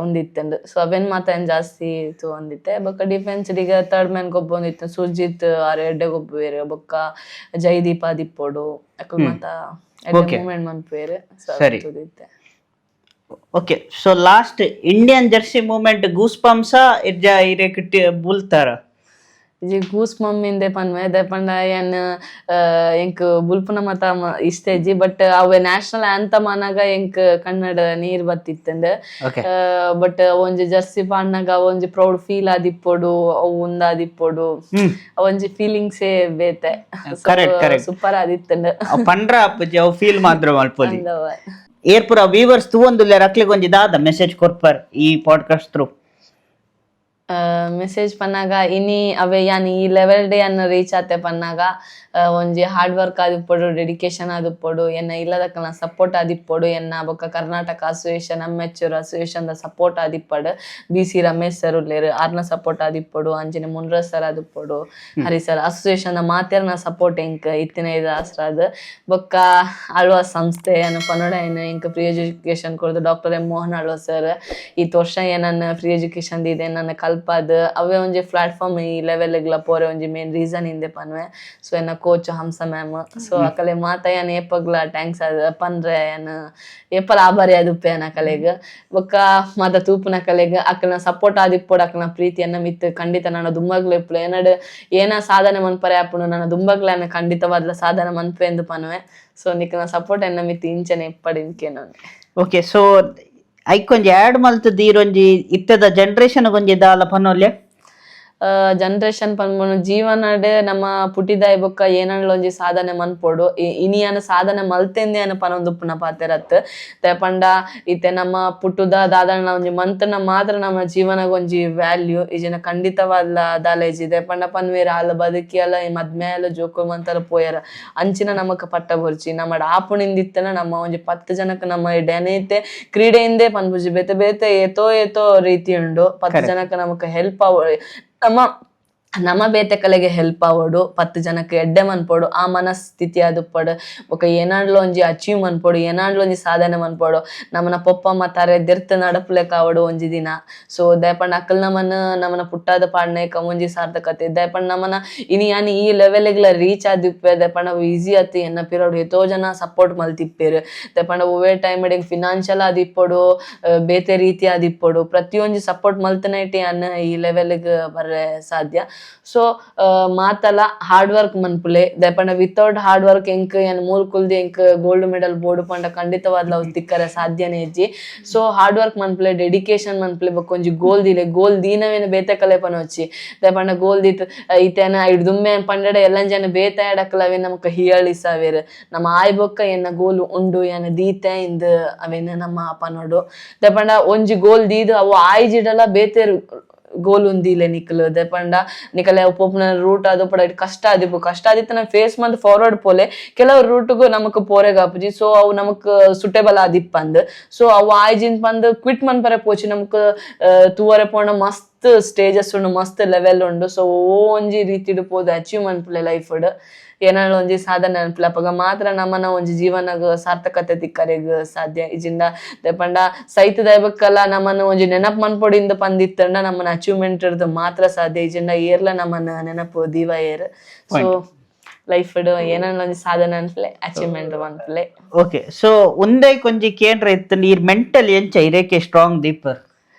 ಒಂದಿತ್ತಂಡು. ಸೊ ಅವೇನ್ ಮಾತ ಏನ್ ಜಾಸ್ತಿ ತೂಂದಿತ್ತೆ ಬೊಕ್ಕ ಡಿಫೆನ್ಸ್ ಈಗ ಥರ್ಡ್ ಮ್ಯಾನ್ ಗೊಬ್ಬ ಒಂದಿತ್ತು ಸುರ್ಜಿತ್ ಆರ್ ಎಡ್ಡೆ ಗೊಬ್ಬ ಬೇರೆ ಬೊಕ್ಕ ಜೈದೀಪ್ ಆದಿಪ್ಪೋಡು ಅಕಲ್ ಮಾತ ಮೂಮೆಂಟ್ ಮನ್ಪೇರು. ಸರಿ okay. So last Indian jersey moment goose bumps ಇರ್ಜ ಇರೆಕ್ ಬುಲ್ತಾರ ಜಿ ಗೂಸ್ ಮಮ್ಮಿಂದೆ ಪನ್ವೆ ಪಂಡ ಏನ್ ಎಂಕ್ ಬುಲ್ಪುನ ಮತ ಇಷ್ಟ ಇಜ್ಜಿ ಬಟ್ ಅವೆ ನ್ಯಾಷನಲ್ ಆಂಥಮ್ ಅನ್ನಾಗ ಎಂಕ್ ಕನ್ನಡ ನೀರ್ ಬತ್ತಿತ್ತಂಡ್ ಬಟ್ ಒಂಜಿ ಜರ್ಸಿ ಪಾಡ್ನಾಗ ಒಂಜಿ ಪ್ರೌಡ್ ಫೀಲ್ ಆದಿಪ್ಪೋಡು ಅವು ಉಂದಾದಿಪ್ಪೋಡು ಒಂಜಿ ಫೀಲಿಂಗ್ಸೇ ಬೇತೆ ಸೂಪರ್ ಆದಿತ್ತಂಡ್ ಪಂಡ್ರ ಅಪ್ಪಜಿ ಅವು ಫೀಲ್ ಮಾತ್ರ ಮಲ್ಪೊಲಿ. ಏರ್ಪುರ ವೀವರ್ಸ್ ತೂವೊಂದುಲ್ಲೆ ಅಕ್ಲೆಗ್ ಒಂಜಿ ದಾದ ಮೆಸೇಜ್ ಕೊರ್ಪರ್ ಈ ಪಾಡ್ಕಾಸ್ಟ್ ಥ್ರೂ ಮೆಸೇಜ್ ಪನ್ನಾಗ ಇನಿ ಅವೆ ಯಾನ್ ಈ ಲೆವೆಲ್ ಡೇ ಅನ್ನ ರೀಚ್ ಆತೆ ಪನ್ನಾಗ ಒಂಜಿ ಹಾರ್ಡ್ ವರ್ಕ್ ಆದಿಪ್ಪೊಡು ಡೆಡಿಕೇಶನ್ ಆದಿಪ್ಪೊಡು ಎನ್ನ ಇಲ್ಲದಕ್ಕನ ಸಪೋರ್ಟ್ ಆದಿಪ್ಪೊಡು ಎನ್ನ ಬೊಕ್ಕ ಕರ್ನಾಟಕ ಅಸೋಸಿಯೇಷನ್ ಅಮ್ಮೆಚ್ಚೂರು ಅಸೋಸಿಯೇಷನ್ ದ ಸಪೋರ್ಟ್ ಆದಿಪ್ಪಡು BC ರಮೇಶ್ ಸರ್ ಉಲ್ಲೇರು ಆರ್ನ ಸಪೋರ್ಟ್ ಆದಿಪ್ಪೊಡು ಅಂಚನೆ ಮುನ್ರಾಜ್ ಸರ್ ಆದಿಪ್ಪೊಡು ಹರಿ ಸರ್ ಅಸೋಸಿಯೇಷನ್ ದ ಮಾತೆರ್ನ ಸಪೋರ್ಟ್ ಎಂಕ್ ಇತ್ತಿನ ಇದು ಆಸ್ರಾದ್ ಬೊಕ್ಕ ಆಳ್ವ ಸಂಸ್ಥೆ ಅನ್ನ ಪನ್ನಡ ಏನ ಎಂಕ್ ಫ್ರೀ ಎಜುಕೇಶನ್ ಕೊಡ್ದು doctor M Mohan Alva sir ಈ ವರ್ಷ ಏನನ್ನ ಫ್ರೀ ಎಜುಕೇಶನ್ ಇದೆ ನನ್ನ ಕಲ್ಪದ್ ಅವೇ ಒಂಜಿ ಪ್ಲಾಟ್ಫಾರ್ಮ್ ಈ ಲೆವೆಲ್ಗ್ಲ ಪೋರೆ ಒಂಜಿ ಮೇನ್ ರೀಸನ್ ಇಂದೆ ಪನ್ವೆ ಸೊ ಎನ್ನ coach Hamsa ma'am so ಅಕಲೆ ಮಾತಾಯನ್ ಏಪಗ್ಲ thanks ಅದ ಪನ್ರೆ ಏನ್ ಏಪಲ ಆಭಾರಿ ಅದುಪ್ಪೆ ಅನ್ನ ಕಲೆಗ್ ಬೊಕ್ಕ ಮಾತ ತೂಪುನ ಕಲೆಗ್ ಅಕ್ಕನ ಸಪೋರ್ಟ್ ಆದಿಪ್ಪೊಡು ಅಕ್ಕನ ಪ್ರೀತಿಯನ್ನ ಮಿತ್ ಖಂಡಿತ ನಾನು ದುಂಬಗ್ಲ ಇಪ್ಪಳು ಏನಡ್ ಏನ ಸಾಧನೆ ಮನ್ಪರೆ ಆಪುಂಡು ನಾನು ದುಂಬಗ್ಲ ಅನ್ನ ಖಂಡಿತವಾದ್ಲ ಸಾಧನೆ ಮನ್ಪೆ ಎಂದು ಪನ್ವೆ ಸೊ ನಿಕ್ನ ಸಪೋರ್ಟ್ ಎನ್ನ ಮಿತ್ ಇಂಚನೆ ಇಪ್ಪಡಿ ಇಂಕೇನು ಓಕೆ ಸೊ ಐಕೊಂಜಿ ಆ್ಯಡ್ ಮಲ್ತ್ ದೀರೊಂಜಿ ಇತ್ತದ ಜನರೇಷನ್ ಒಂಜಿ ದಾಲ ಪನ್ನೊಲ್ಲೆ ಜನರೇಷನ್ ಪನ್ಪುನು ಜೀವನಡ್ ನಮ್ಮ ಪುಟಿದಾಯ್ ಬೊಕ್ಕ ಏನಂಡ್ಲ ಒಂಜಿ ಸಾಧನೆ ಮನ್ಪೊಡು ಇನಿಯನ ಸಾಧನೆ ಮಲ್ತೆಂದೆ ಅನ್ನ ಪನೊಂದುಪ್ಪುನ ಪಾತೆರತ್ ಪಂಡ ಇತ್ತೆ ನಮ್ಮ ಪುಟ್ಟುದ ದಾದನ ಒಂಜಿ ಮಂತನ ಮಾತ್ರ ನಮ್ಮ ಜೀವನಗ ಒಂಜಿ ವ್ಯಾಲ್ಯೂ ಇಜಿನ ಖಂಡಿತವಾದ್ಲ ದಾಲೇಜ್ ಇದೆ ಪಂಡ ಪನ್ವೇರ ಅಲ್ಲ ಬದುಕಿ ಅಲ್ಲ ಮದ್ಮೇಲ ಜೋಕು ಮಂತಲ ಪೋಯರ ಅಂಚಿನ ನಮಕ್ ಪಟ್ಟ ಬೊರ್ಚಿ ನಮ್ಮ ಆಪುಣಿಂದಿತ್ತನ ನಮ್ಮ ಒಂಜಿ 10 ಜನಕ್ಕೆ ನಮ್ಮ ಡೇನೈತೆ ಕ್ರೀಡೆಯಿಂದೇ ಪನ್ಪುಜಿ ಬೇತೆ ಬೇತೆ ಏತೋ ರೀತಿ ಉಂಡು 10 ಜನಕ್ಕೆ ನಮಕ್ ಹೆಲ್ಪ್ ನಮ್ಮ ಬೇತೆ ಕಲೆಗೆ ಹೆಲ್ಪ್ ಆವಡು 10 ಜನಕ್ಕೆ ಎಡ್ಡೆ ಮನ್ಪೊಡು ಆ ಮನಸ್ಥಿತಿ ಆದುಪ್ಪಡು ಬೊಕ ಏನಾಂಡ್ಲ ಒಂಜಿ ಅಚೀವ್ ಮನ್ಪೊಡು ಏನಾಂಡ್ಲ ಒಂಜಿ ಸಾಧನೆ ಮನ್ಪೊಡು ನಮ್ಮನ ಪೊಪ್ಪಮ್ಮ ತಾರೆ ದೆರ್ತ್ ನಡಪುಲೆಕ್ ಆವಡು ಒಂಜಿ ದಿನ ಸೊ ದಯಪಂಡ ಅಕ್ಕಲ್ ನಮ್ಮನ ಪುಟ್ಟಾದ ಪಾಡ್ನೇಕ ಒಂಜಿ ಸಾರ್ಥಕತೆ ದಯಪಂಡ ನಮ್ಮನ ಇನಿ ಯಾನಿ ಈ ಲೆವೆಲ್ಗ್ಲ ರೀಚ್ ಆದಿಪ್ಪೆ ದಯಪಂಡ ಈಸಿ ಆತಿ ಎನ್ನ ಪಿರೋಡು ಎತೋ ಜನ ಸಪೋರ್ಟ್ ಮಲ್ತಿಪ್ಪೇರು ದಯಪಂಡ ಒವ್ವೇ ಟೈಮ್ ಅಡಿಗೆ ಫಿನಾನ್ಷಿಯಲ್ ಆದಿಪ್ಪೊಡು ಬೇತೆ ರೀತಿ ಆದಿಪ್ಪೊಡು ಪ್ರತಿಯೊಂಜಿ ಸಪೋರ್ಟ್ ಮಲ್ತನೈಟಿ ಅನ್ನ ಈ ಲೆವೆಲ್ಗ್ ಬರ್ರೆ ಸಾಧ್ಯ ಸೊ ಮಾತಲ ಹಾರ್ಡ್ ವರ್ಕ್ ಮನ್ಪುಲೆ ದಯಪಂಡ ವಿತೌಟ್ ಹಾರ್ಡ್ ವರ್ಕ್ ಎಂಕ್ ಏನ್ ಮೂಲ್ ಕುಲ್ದಿ ಎಂಕ್ ಗೋಲ್ಡ್ ಮೆಡಲ್ ಬೋರ್ಡ್ ಪಂಡ ಖಂಡಿತವಾದ್ಲ ಅವು ತಿಕ್ಕರೆ ಸಾಧ್ಯನೇ ಇಜ್ಜಿ ಸೊ ಹಾರ್ಡ್ ವರ್ಕ್ ಮನ್ಪುಲೆ ಡೆಡಿಕೇಶನ್ ಮನ್ಪುಲೆ ಬೊಕೊಂಜಿ ಗೋಲ್ ದಿಲೆ ಗೋಲ್ ದೀನವೇನು ಬೇತೆ ಕಲೆ ಪನೊಚ್ಚಿ ದಯಪಂಡ ಗೋಲ್ ದಿತ್ ಇತೇನ ಇಡ್ ದುಮ್ಮೆ ಪಂಡಡೆ ಎಲ್ಲಂಜ ಜನ ಬೇತ ಎಡಕಲವೆ ನಮಕ್ ಹಿಯಳಿಸವೇರು ನಮ್ಮ ಆಯ್ ಬೊಕ್ಕ ಎನ್ನ ಗೋಲ್ ಉಂಡು ಏನ ದೀತೆ ಇಂದ್ ಅವೇನು ನಮ್ಮ ಪನೋಡು ದಯಪಂಡ ಒಂಜಿ ಗೋಲ್ ದೀದು ಅವು ಆಯ್ಜಿಡಲ ಬೇತೆರು ಗೋಲ್ ಉಂದಿಲೆ ನಿಕಲ್ ದಯಪಂಡ ನಿಕಲೆ ಒಪ್ಪೊಪ್ಪನ ರೂಟ್ ಅದು ಪಡ ಕಷ್ಟ ಆದಿತ್ತು ನಾವು ಫೇಸ್ ಮಂತ್ ಫಾರ್ವರ್ಡ್ ಪೋಲೆ ಕೆಲವು ರೂಟ್ಗೂ ನಮಕ್ ಪೋರೆಗ್ ಆಪುಜಿ ಸೊ ಅವು ನಮಕ್ ಸುಟೇಬಲ್ ಆದಿಪ್ಪಂದ್ ಸೊ ಅವು ಆಯ್ಜಿನ್ ಪಂದ್ ಕ್ವಿಟ್ ಮನ್ಪರೆ ಪೋಚಿ ನಮಕ್ ತೂವರೆ ಪೋಣ ಮಸ್ತ್ ಸ್ಟೇಜಸ್ ಉಂಡು ಮಸ್ತ್ ಲೆವೆಲ್ ಉಂಡು ಸೊ ಒಂಜಿ ರೀತಿಡ್ ಪೋದು ಅಚೀವ್ ಮನ್ಪುಲೆ ಲೈಫ್ಡ್ ಏನಾದ್ರು ಒಂಜಿ ಸಾಧನೆ ಅನ್ಪುಲಪಗ ಮಾತ್ರ ನಮ್ಮನ ಒಂಜಿ ಜೀವನಗ ಸಾರ್ಥಕತೆ ತಿಕ್ಕರೆಗ್ ಸಾಧ್ಯ ಇಜಿಂದ ದಯಪಂಡ ಸೈತ ದಯಬಕ್ಕಲ್ಲ ನಮ್ಮನ್ನ ಒಂಜಿ ನೆನಪು ಮನ್ಪೊಡಿಂದ ಪಂದಿತ್ತಂಡ ನಮ್ಮನ ಅಚೀವ್ಮೆಂಟ್ ಇರ್ದು ಮಾತ್ರ ಸಾಧ್ಯ ಇಜಿಂದ ಏರ್ಲ ನಮ್ಮನ ನೆನಪು ದೀವ ಏರ್ ಸೊ ಲೈಫ್ ಏನನ್ನ ಒಂಜಿ ಸಾಧನೆ ಅನ್ಪಲೆ ಅಚೀವ್ಮೆಂಟ್ ಮನ್ಪಲೆ ಓಕೆ ಸೊ ಒಂದೇ ಕೊಂಜಿ ಕೇಂದ್ರ ಇತ್ತು ನೀರ್ ಮೆಂಟಲ್ ಎಂಚ ಇರೇಕೆ ಸ್ಟ್ರಾಂಗ್ ದೀಪರ್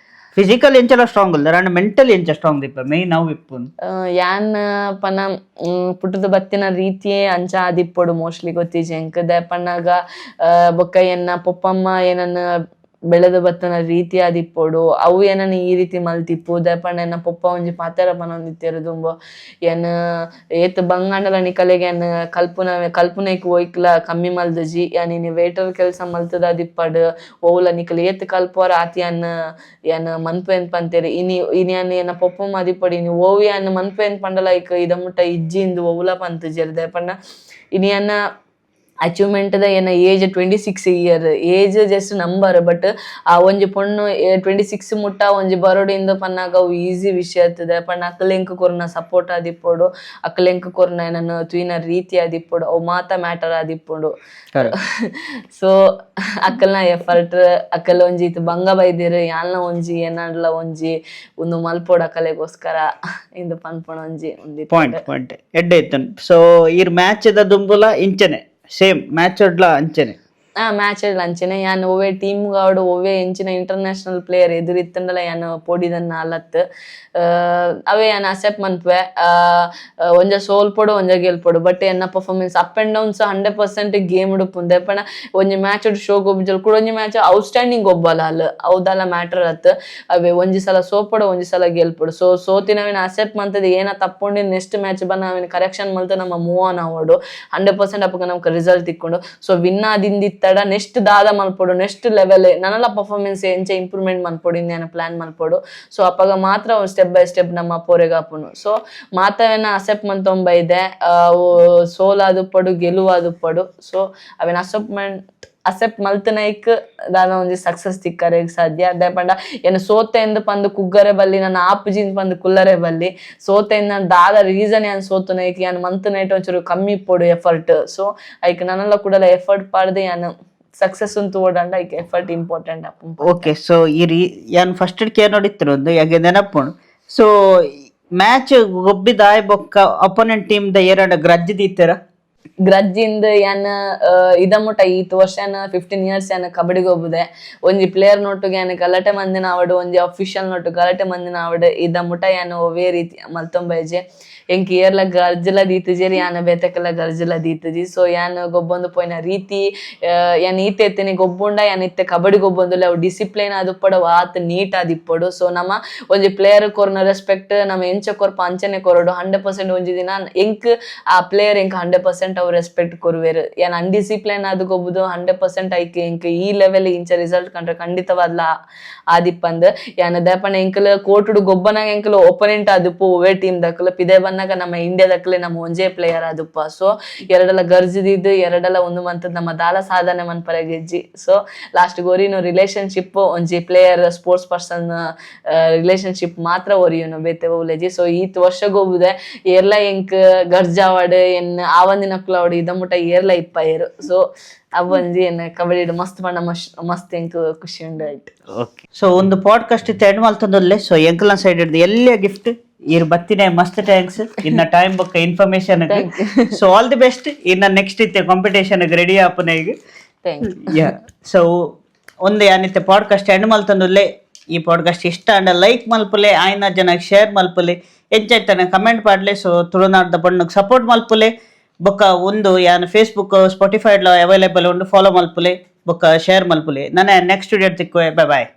ಫಿಸಿಕಲ್ ಎಂಚಲ ಸ್ಟ್ರಾಂಗ್ ಅಲ್ಲ ರಣ್ಣ ಮೆಂಟಲ್ ಎಂಚ ಸ್ಟ್ರಾಂಗ್ ದೀಪ ಮೇನ್ ನಾವು ಇಪ್ಪು ಯಾನ್ ಪನ ಪುಟ್ಟದ ಬತ್ತಿನ ರೀತಿಯೇ ಅಂಚ ಆದಿಪ್ಪೊಡು ಮೋಸ್ಟ್ಲಿ ಗೊತ್ತಿಜೆ ಎಂಕ್ ದಯಪಣ್ಣಾಗ ಬೊಕ್ಕ ಎನ್ನ ಪೊಪ್ಪಮ್ಮ ಏನನ್ನ ಬೆಳೆದು ಬತ್ತನ ರೀತಿ ಆದಿಪ್ಪೊಡು ಅವು ಏನನ್ನ ಈ ರೀತಿ ಮಲ್ತಿಪ್ಪು ದಯಪಂಡ ಎನ್ನ ಪೊಪ್ಪ ಒಂಜಿ ಪಾತೆರ ಪನೊಂದಿತ್ತೆರು ದುಂಬು ಏನ್ ಏತ್ ಬಂಗಾಂಡಲ ನಿಕಲೆಗೆ ಏನ್ ಕಲ್ಪನೆಗ್ ಒಯ್ಕ್ಲ ಕಮ್ಮಿ ಮಲ್ದಜಿ ಯಾನ್ ವೇಟರ್ ಕೆಲ್ಸ ಮಲ್ತದ ದಿಪ್ಪಡ್ ಓವುಲ ನಿಕಲ್ ಏತ್ ಕಲ್ಪೋರ ಆತಿ ಏನ್ ಮನ್ಪು ಏನ್ ಪಂತೇರಿ ಇನಿ ಏನ ಪೊಪ್ಪ ಮದಿಪ್ಪಡಿ ಇನಿ ಓವಿ ಏನ್ ಮನ್ಪು ಏನ್ ಪಂಡಲ ಇದ ಮುಟ್ಟ ಇಜ್ಜಿಂದು ಓವುಲ ಪಂತಜೇರ್ ದಯಪಂಡ ಇನಿ ಅನ್ನ ಅಚೀವ್ಮೆಂಟ್ ದ ಏನ age 26 year age just number but ಆ ಒಂಜಿ ಪೊಣ್ಣು 26 ಮುಟ್ಟ ಒಂಜಿ ಬರೋಡಿಂದ ಪನ್ನಾಗ ಅವು ಈಸಿ ವಿಷಯ ಆಗ್ತದೆ ಪಣ್ಣ ಅಕ್ಕಲೆಂಕ್ ಕೊರ್ನ ಸಪೋರ್ಟ್ ಆದಿಪ್ಪೊಡು ಅಕ್ಕಲೆಂಕ್ ಕೊರ್ನ ಏನನ್ನು ತುಯಿನ ರೀತಿ ಆದಿಪ್ಪೊಡು ಅವು ಮಾತ ಮ್ಯಾಟರ್ ಆದಿಪ್ಪೊಡು ಸೊ ಅಕ್ಕಲ್ನ ಎಫರ್ಟ್ ಅಕ್ಕಲ್ ಒಂಜಿ ಇತ್ತು ಬಂಗ ಬೈದಿರು ಯಾಲ್ನ ಒಂಜಿ ಏನಾಡ್ಲ ಒಂಜಿ ಒಂದು ಮಲ್ಪೊಡು ಅಕ್ಕಲೆಗೋಸ್ಕರ ಇಂದು ಪನ್ಪೊಣ ಒಂಜಿ ಪಾಯಿಂಟ್ ಎಡ್ಡೆ ಇತ್ತು ಸೊ ಇರ್ ಮ್ಯಾಚ್ ದ ದುಂಬುಲ ಇಂಚನೆ ಸೇಮ್ ಮ್ಯಾಚ್ ಒಡ್ಲ ಅಂಚನೆ ಮ್ಯಾಚ್ ಅಂಚನೆ ಯಾನ್ ಒವ್ವೇ ಟೀಮ್ ಗಾಡು ಒವ್ವೇ ಎಂಚಿನ ಇಂಟರ್ನ್ಯಾಷನಲ್ ಪ್ಲೇಯರ್ ಎದುರಿತ್ತಂಡಲ ಯಾನ್ ಪೋಡಿದನ್ನ ಅಲತ್ ಅವೇ ಯಾನ್ ಅಸೆಪ್ಟ್ ಮನ್ಪೆ ಒಂಜ ಸೋಲ್ಪೊಡು ಒಂಜ ಗೆಲ್ಪೊಡು ಬಟ್ ಎನ್ನ performance up and downs 100% game ಉಡುಪುಂಡು ದಯಪಂಡ ಒಂಜಿ ಮ್ಯಾಚ್ ಶೋ ಗೊಬ್ಬಜಲ್ ಕೂಡ ಒಂಜಿ ಮ್ಯಾಚ್ ಔಟ್ಸ್ಟ್ಯಾಂಡಿಂಗ್ ಗೊಬ್ಬಲ ಅಲ್ಲ ಅವದಲ್ಲ ಮ್ಯಾಟರ್ ಅತ್ ಅವೇ ಒಂಜಿ ಸಲ ಸೋಪೊಡು ಒಂಜಿ ಸಲ ಗೆಲ್ಪೊಡು ಸೊ ಸೋತಿನವೇನ ಅಸೆಪ್ಟ್ ಮಂತದ ಏನ ತಪ್ಪೊಂಡಿ ನೆಕ್ಸ್ಟ್ ಮ್ಯಾಚ್ ಬನ್ನ ಅವೇನು ಕರೆಕ್ಷನ್ ಮಲ್ತ ನಮ್ಮ ಮೂವ್ ಆನ್ ಆವೋಡು 100% ಅಪ್ಪಗ ನಮ್ಗೆ ರಿಸಲ್ಟ್ ತಿಕ್ಕೊಂಡು ಸೊ ವಿನ್ ಆದಿಂದಿತ್ತ ತಡ ನೆಕ್ಸ್ಟ್ ದಾದ ಮಲ್ಪೊಡು ನೆಕ್ಸ್ಟ್ ಲೆವೆಲ್ ನನ್ನಲ ಪರ್ಫಾರ್ಮೆನ್ಸ್ ಎಂಚ ಇಂಪ್ರೂವ್ಮೆಂಟ್ ಮಲ್ಪೊಡು ಇನ್ನೇನು ಪ್ಲಾನ್ ಮಲ್ಪೊಡು ಸೊ ಅಪ್ಪಗ ಮಾತ್ರ ಸ್ಟೆಪ್ ಬೈ ಸ್ಟೆಪ್ ನಮ್ಮ ಪೋರೆಗಾಪುನು ಸೊ ಮಾತವೇನ ಅಸೆಪ್ಟ್ ಮಂತೊಂಬ ಇದೆ ಸೋಲಾದುಪ್ಪಡು ಗೆಲುವಾದುಪ್ಪಡು ಸೊ ಅವೇನ ಅಸೆಪ್ಟ್ ಮಲ್ತನೈಕ್ ದಾದ ಒಂಜಿ ಸಕ್ಸಸ್ ತಿಕ್ಕರೆಗ್ ಸಾಧ್ಯ ದಾಯಪಂಡ ಏನು ಸೋತೆ ಎಂದು ಪಂದು ಕುಗ್ಗರೆ ಬಲ್ಲಿ ನನ್ನ ಆಪುಜಿಂದ ಪಂದು ಕುಲ್ಲರೆ ಬಲ್ಲಿ ಸೋತೆ ನಾನು ದಾದ ರೀಸನ್ ಏನು ಸೋತನೈಕ್ ಏನು ಮಂತನೈಟ್ ಒಂಚೂರು ಕಮ್ಮಿ ಪೋಡು ಎಫರ್ಟ್ ಸೊ ಐಕ್ ನನ್ನೆಲ್ಲ ಕೂಡ ಎಫರ್ಟ್ ಪಾಡ್ದೆ ಏನು ಸಕ್ಸಸ್ ಅಂತ ಓಡಂಡ ಐಕ್ ಎಫರ್ಟ್ ಇಂಪಾರ್ಟೆಂಟ್ ಅಪ್ಪ ಓಕೆ ಸೊ ಏನು ಫಸ್ಟ್ ಕೇರ್ ನೋಡಿತ್ತಿರ ಒಂದು ಯಾಕೆ ನೆನಪುಂಡು ಸೊ ಮ್ಯಾಚ್ ಗೊಬ್ಬಿದಾಯ್ ಬೊಕ್ಕ ಅಪೋನೆಂಟ್ ಟೀಮ್ ದ ಎರಡು ಗ್ರಜ್ಜಿ ದೀತೆರ ಗ್ರಜ್ಜಿಂದ ಏನ್ ಇದ ಮುಟ ಈತ್ ವರ್ಷ 15 years ಏನ ಕಬಡ್ಡಿಗೆ ಹೋಗುದೆ ಒಂಜಿ ಪ್ಲೇಯರ್ ನೋಟುಗೆ ಏನ ಗಲಾಟೆ ಮಂದಿನ ಆವಡು ಒಂಜಿ ಅಫಿಷಿಯಲ್ ನೋಟು ಗಲಾಟೆ ಮಂದಿನ ಆವಡು ಇದ ಮುಟ ಏನ ಒವೇ ರೀತಿ ಮಲ್ತೊಂಬೈಜೆ ಎಂಕ್ ಏರ್ಲ ಗರ್ಜಲ ದೀತಜೇರಿ ಯಾನ ಬೇತಕ್ಕೆಲ್ಲ ಗರ್ಜಲ ದೀತಜಿ ಸೊ ಯಾನ್ ಗೊಬ್ಬೊಂದು ಪೋಯ್ನ ರೀತಿ ಯಾನ್ ಈತೆ ಎತ್ತೇನೆ ಗೊಬ್ಬುಂಡ ಯಾನ್ ಇತ್ತೆ ಕಬಡ್ಡಿ ಗೊಬ್ಬೊಂದುಲ್ಲ ಅವು ಡಿಸಿಪ್ಲೈನ್ ಆದುಪ್ಪಡ ವಾತ್ ನೀಟ್ ಆದಿಪ್ಪಡು ಸೊ ನಮ್ಮ ಒಂಜಿ ಪ್ಲೇಯರ್ ಕೊರ್ನ ರೆಸ್ಪೆಕ್ಟ್ ನಮ್ಮ ಎಂಚ ಕೊರ್ಪ ಅಂಚನೆ ಕೊರಡು 100% ಒಂಜಿ ದಿನ ಎಂಕ್ ಆ ಪ್ಲೇಯರ್ ಎಂಕ್ 100% ಅವ್ ರೆಸ್ಪೆಕ್ಟ್ ಕೊರುವೆರು ಯಾನ್ ಅನ್ಡಿಸಿಪ್ಲೈನ್ ಆದು ಗೊಬ್ಬುದು 100% ಐಕೆ ಎಂಕ್ ಈ ಲೆವೆಲ್ ಇಂಚ ರಿಸಲ್ಟ್ ಕಂಡ್ರೆ ಖಂಡಿತವಾದ್ಲ ಆದಿಪ್ಪಂದ್ ಯಾನ ದೇಪಣ ಎಂಕಲ್ ಕೋಟುಡು ಗೊಬ್ಬನಾಗ ಎಂಕಲ್ ಒಪೋನೆಂಟ್ ಆದಿಪ್ಪು ಒವೇ ಟೀಮ್ ದಕ್ಕಲು ಪಿದೆ ಬಂದಾಗ ನಮ್ಮ ಇಂಡಿಯಾದಕ್ಕಲೆ ನಮ್ಮ ಒಂಜೇ ಪ್ಲೇಯರ್ ಆದುಪ್ಪ ಸೊ ಎರಡೆಲ್ಲ ಗರ್ಜಿದಿದ್ದು ಎರಡೆಲ್ಲ ಒಂದು ಮಂತದ್ ನಮ್ಮ ದಾಲ ಸಾಧನೆ ಮನ್ಪರೆ ಗೆಜ್ಜಿ ಸೊ ಲಾಸ್ಟ್ ಗೋರಿನು ರಿಲೇಶನ್ಶಿಪ್ ಒಂಜಿ ಪ್ಲೇಯರ್ ಸ್ಪೋರ್ಟ್ಸ್ ಪರ್ಸನ್ ರಿಲೇಶನ್ಶಿಪ್ ಮಾತ್ರ ಒರಿಯುನು ಬೇತೆ ಉಲೇಜಿ ಸೊ ಈತ್ ವರ್ಷ ಗೋಬುದೆ ಏರ್ಲ ಎಂಕ್ ಗರ್ಜಾವಡ್ ಎನ್ ಆವಂದಿನಕ್ಲ ಅವಡು ಇದ ಮುಟ ಏರ್ಲ ಇಪ್ಪಯರು ಸೊ ಅವೊಂಜಿ ಏನ್ ಕಬಡ್ಡಿ ಮಸ್ತ್ ಪಂಡ ಮಸ್ತ್ ಎಂಕ್ ಖುಷಿ ಉಂಡು ಆಯ್ತು ಓಕೆ ಸೊ ಒಂದು ಪಾಡ್ಕಾಸ್ಟ್ ಇತ್ತು ಎಂಡ್ ಮಲ್ತೊಂದಲ್ಲೇ ಸೊ ಎಂಕಲ್ನ ಸೈಡ್ ಹಿಡ್ದು ಎಲ್ಲಿಯ ಗಿಫ್ಟ್ ಇರ್ ಬತ್ತಿನ ಮಸ್ತ್ ಥ್ಯಾಂಕ್ಸ್ ಇನ್ನ ಟೈಮ್ ಬೊಕ್ಕ information so all the best ಇನ್ನ ನೆಕ್ಸ್ಟ್ ಇತ್ತೆ ಕಾಂಪಿಟೇಷನ್ ರೆಡಿ ಆಪುನ ಈಗ ಸೊ ಒಂದು ಏನಿತ್ತೆ ಪಾಡ್ಕಾಸ್ಟ್ ಎಂಡ್ ಮಲ್ತೊಂದಲ್ಲೇ ಈ ಪಾಡ್ಕಾಸ್ಟ್ ಇಷ್ಟ ಅಂಡ ಲೈಕ್ ಮಲ್ಪುಲೆ ಆಯ್ನ ಜನಕ್ಕೆ ಶೇರ್ ಮಲ್ಪುಲೆ ಹೆಚ್ಚಾಯ್ತಾನೆ ಕಮೆಂಟ್ ಪಾಡ್ಲೆ ಸೊ ತುಳುನಾಡ್ದ ಬಣ್ಣಕ್ಕೆ ಸಪೋರ್ಟ್ ಮಲ್ಪುಲೆ ಬೊಕ್ಕ ಒಂದು ಯಾನ್ ಫೇಸ್ಬುಕ್ ಸ್ಪಾಟಿಫೈಡ್ಲ ಅವೈಲೇಬಲ್ ಉಂಡು ಫಾಲೋ ಮಲ್ಪುಲೆ ಬೊಕ್ಕ ಶೇರ್ ಮಲ್ಪುಲೆ ನನ್ನ ನೆಕ್ಸ್ಟ್ ವಿಡಿಯೋ ತಿಕ್ಕುವೆ ಬೈ ಬಾಯ್.